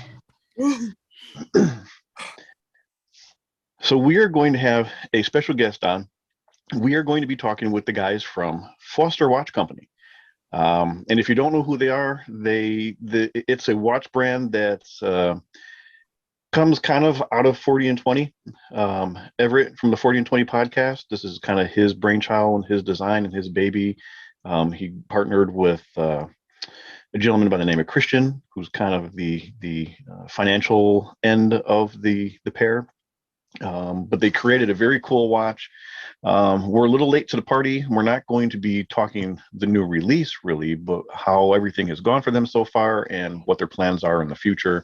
So we are going to have a special guest on. We are going to be talking with the guys from Foster Watch Company. And if you don't know who they are, it's a watch brand that's comes kind of out of 40 and 20. Everett from the 40 and 20 podcast. This is kind of his brainchild and his design and his baby. He partnered with a gentleman by the name of Christian, who's kind of the financial end of the pair. But they created a very cool watch. We're a little late to the party. We're not going to be talking the new release really, but how everything has gone for them so far and what their plans are in the future.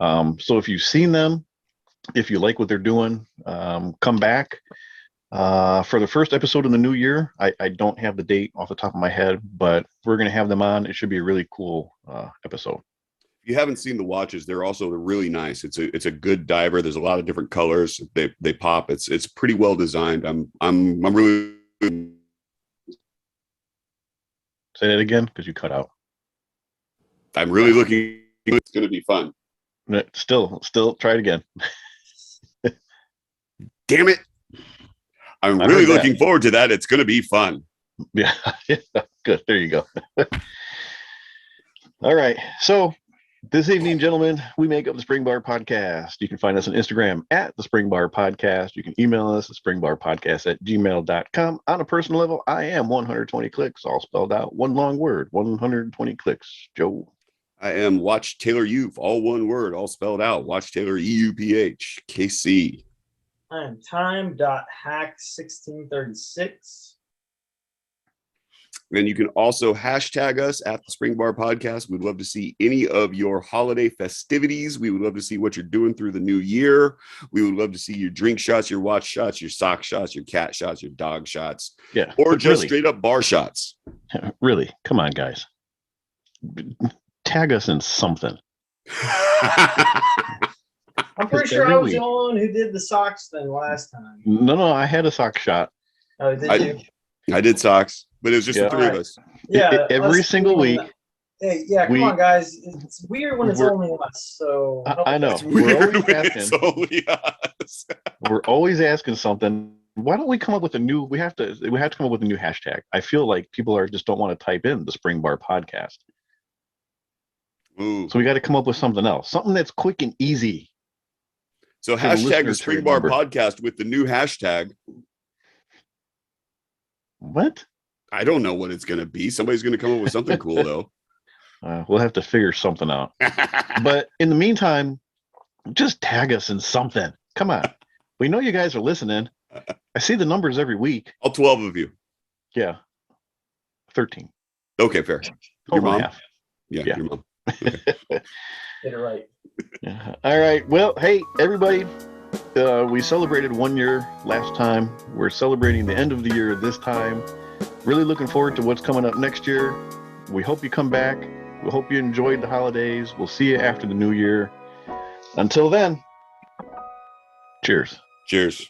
So if you've seen them, if you like what they're doing, come back for the first episode in the new year. I don't have the date off the top of my head, but we're going to have them on. It should be a really cool episode.
If you haven't seen the watches, they're really nice. It's a good diver. There's a lot of different colors. They pop. It's pretty well designed. I'm really.
Say that again because you cut out.
I'm really looking. It's going to be fun.
Still try it again.
Damn it. I'm really looking forward to that. It's going to be fun.
Yeah. Good. There you go. All right. So this evening, gentlemen, we make up the Spring Bar Podcast. You can find us on Instagram at the Spring Bar Podcast. You can email us at springbarpodcast@gmail.com. On a personal level, I am 120 clicks, all spelled out, one long word, 120 clicks. Joe.
I am Watch Taylor Youth, all one word, all spelled out. Watch Taylor EUPH, KC.
I am time.hack1636.
And you can also hashtag us at the Spring Bar Podcast. We'd love to see any of your holiday festivities. We would love to see what you're doing through the new year. We would love to see your drink shots, your watch shots, your sock shots, your cat shots, your dog shots.
Yeah.
Or just straight up bar shots.
Really? Come on, guys. Tag us in something.
I'm pretty sure I was the only one who did the socks thing last time.
No, I had a sock shot.
Oh, did you?
I did socks, but it was just the three of us.
Yeah,
every single week.
Hey, yeah, come on, guys. It's weird when it's only us. So
I know.
It's weird when it's only us.
We're always asking something. Why don't we come up with a new? We have to come up with a new hashtag. I feel like people just don't want to type in the Spring Bar Podcast.
Ooh.
So we got to come up with something else, something that's quick and easy.
So hashtag the Spring Bar Podcast with the new hashtag.
What?
I don't know what it's going to be. Somebody's going to come up with something cool, though.
We'll have to figure something out. But in the meantime, just tag us in something. Come on. We know you guys are listening. I see the numbers every week.
All 12 of you.
Yeah. 13.
Okay, fair. Your mom? Yeah, your mom. Okay.
Get it right.
Yeah. All right. Well, hey, everybody. We celebrated 1 year last time. We're celebrating the end of the year this time. Really looking forward to what's coming up next year. We hope you come back. We hope you enjoyed the holidays. We'll see you after the new year. Until then, cheers.
Cheers.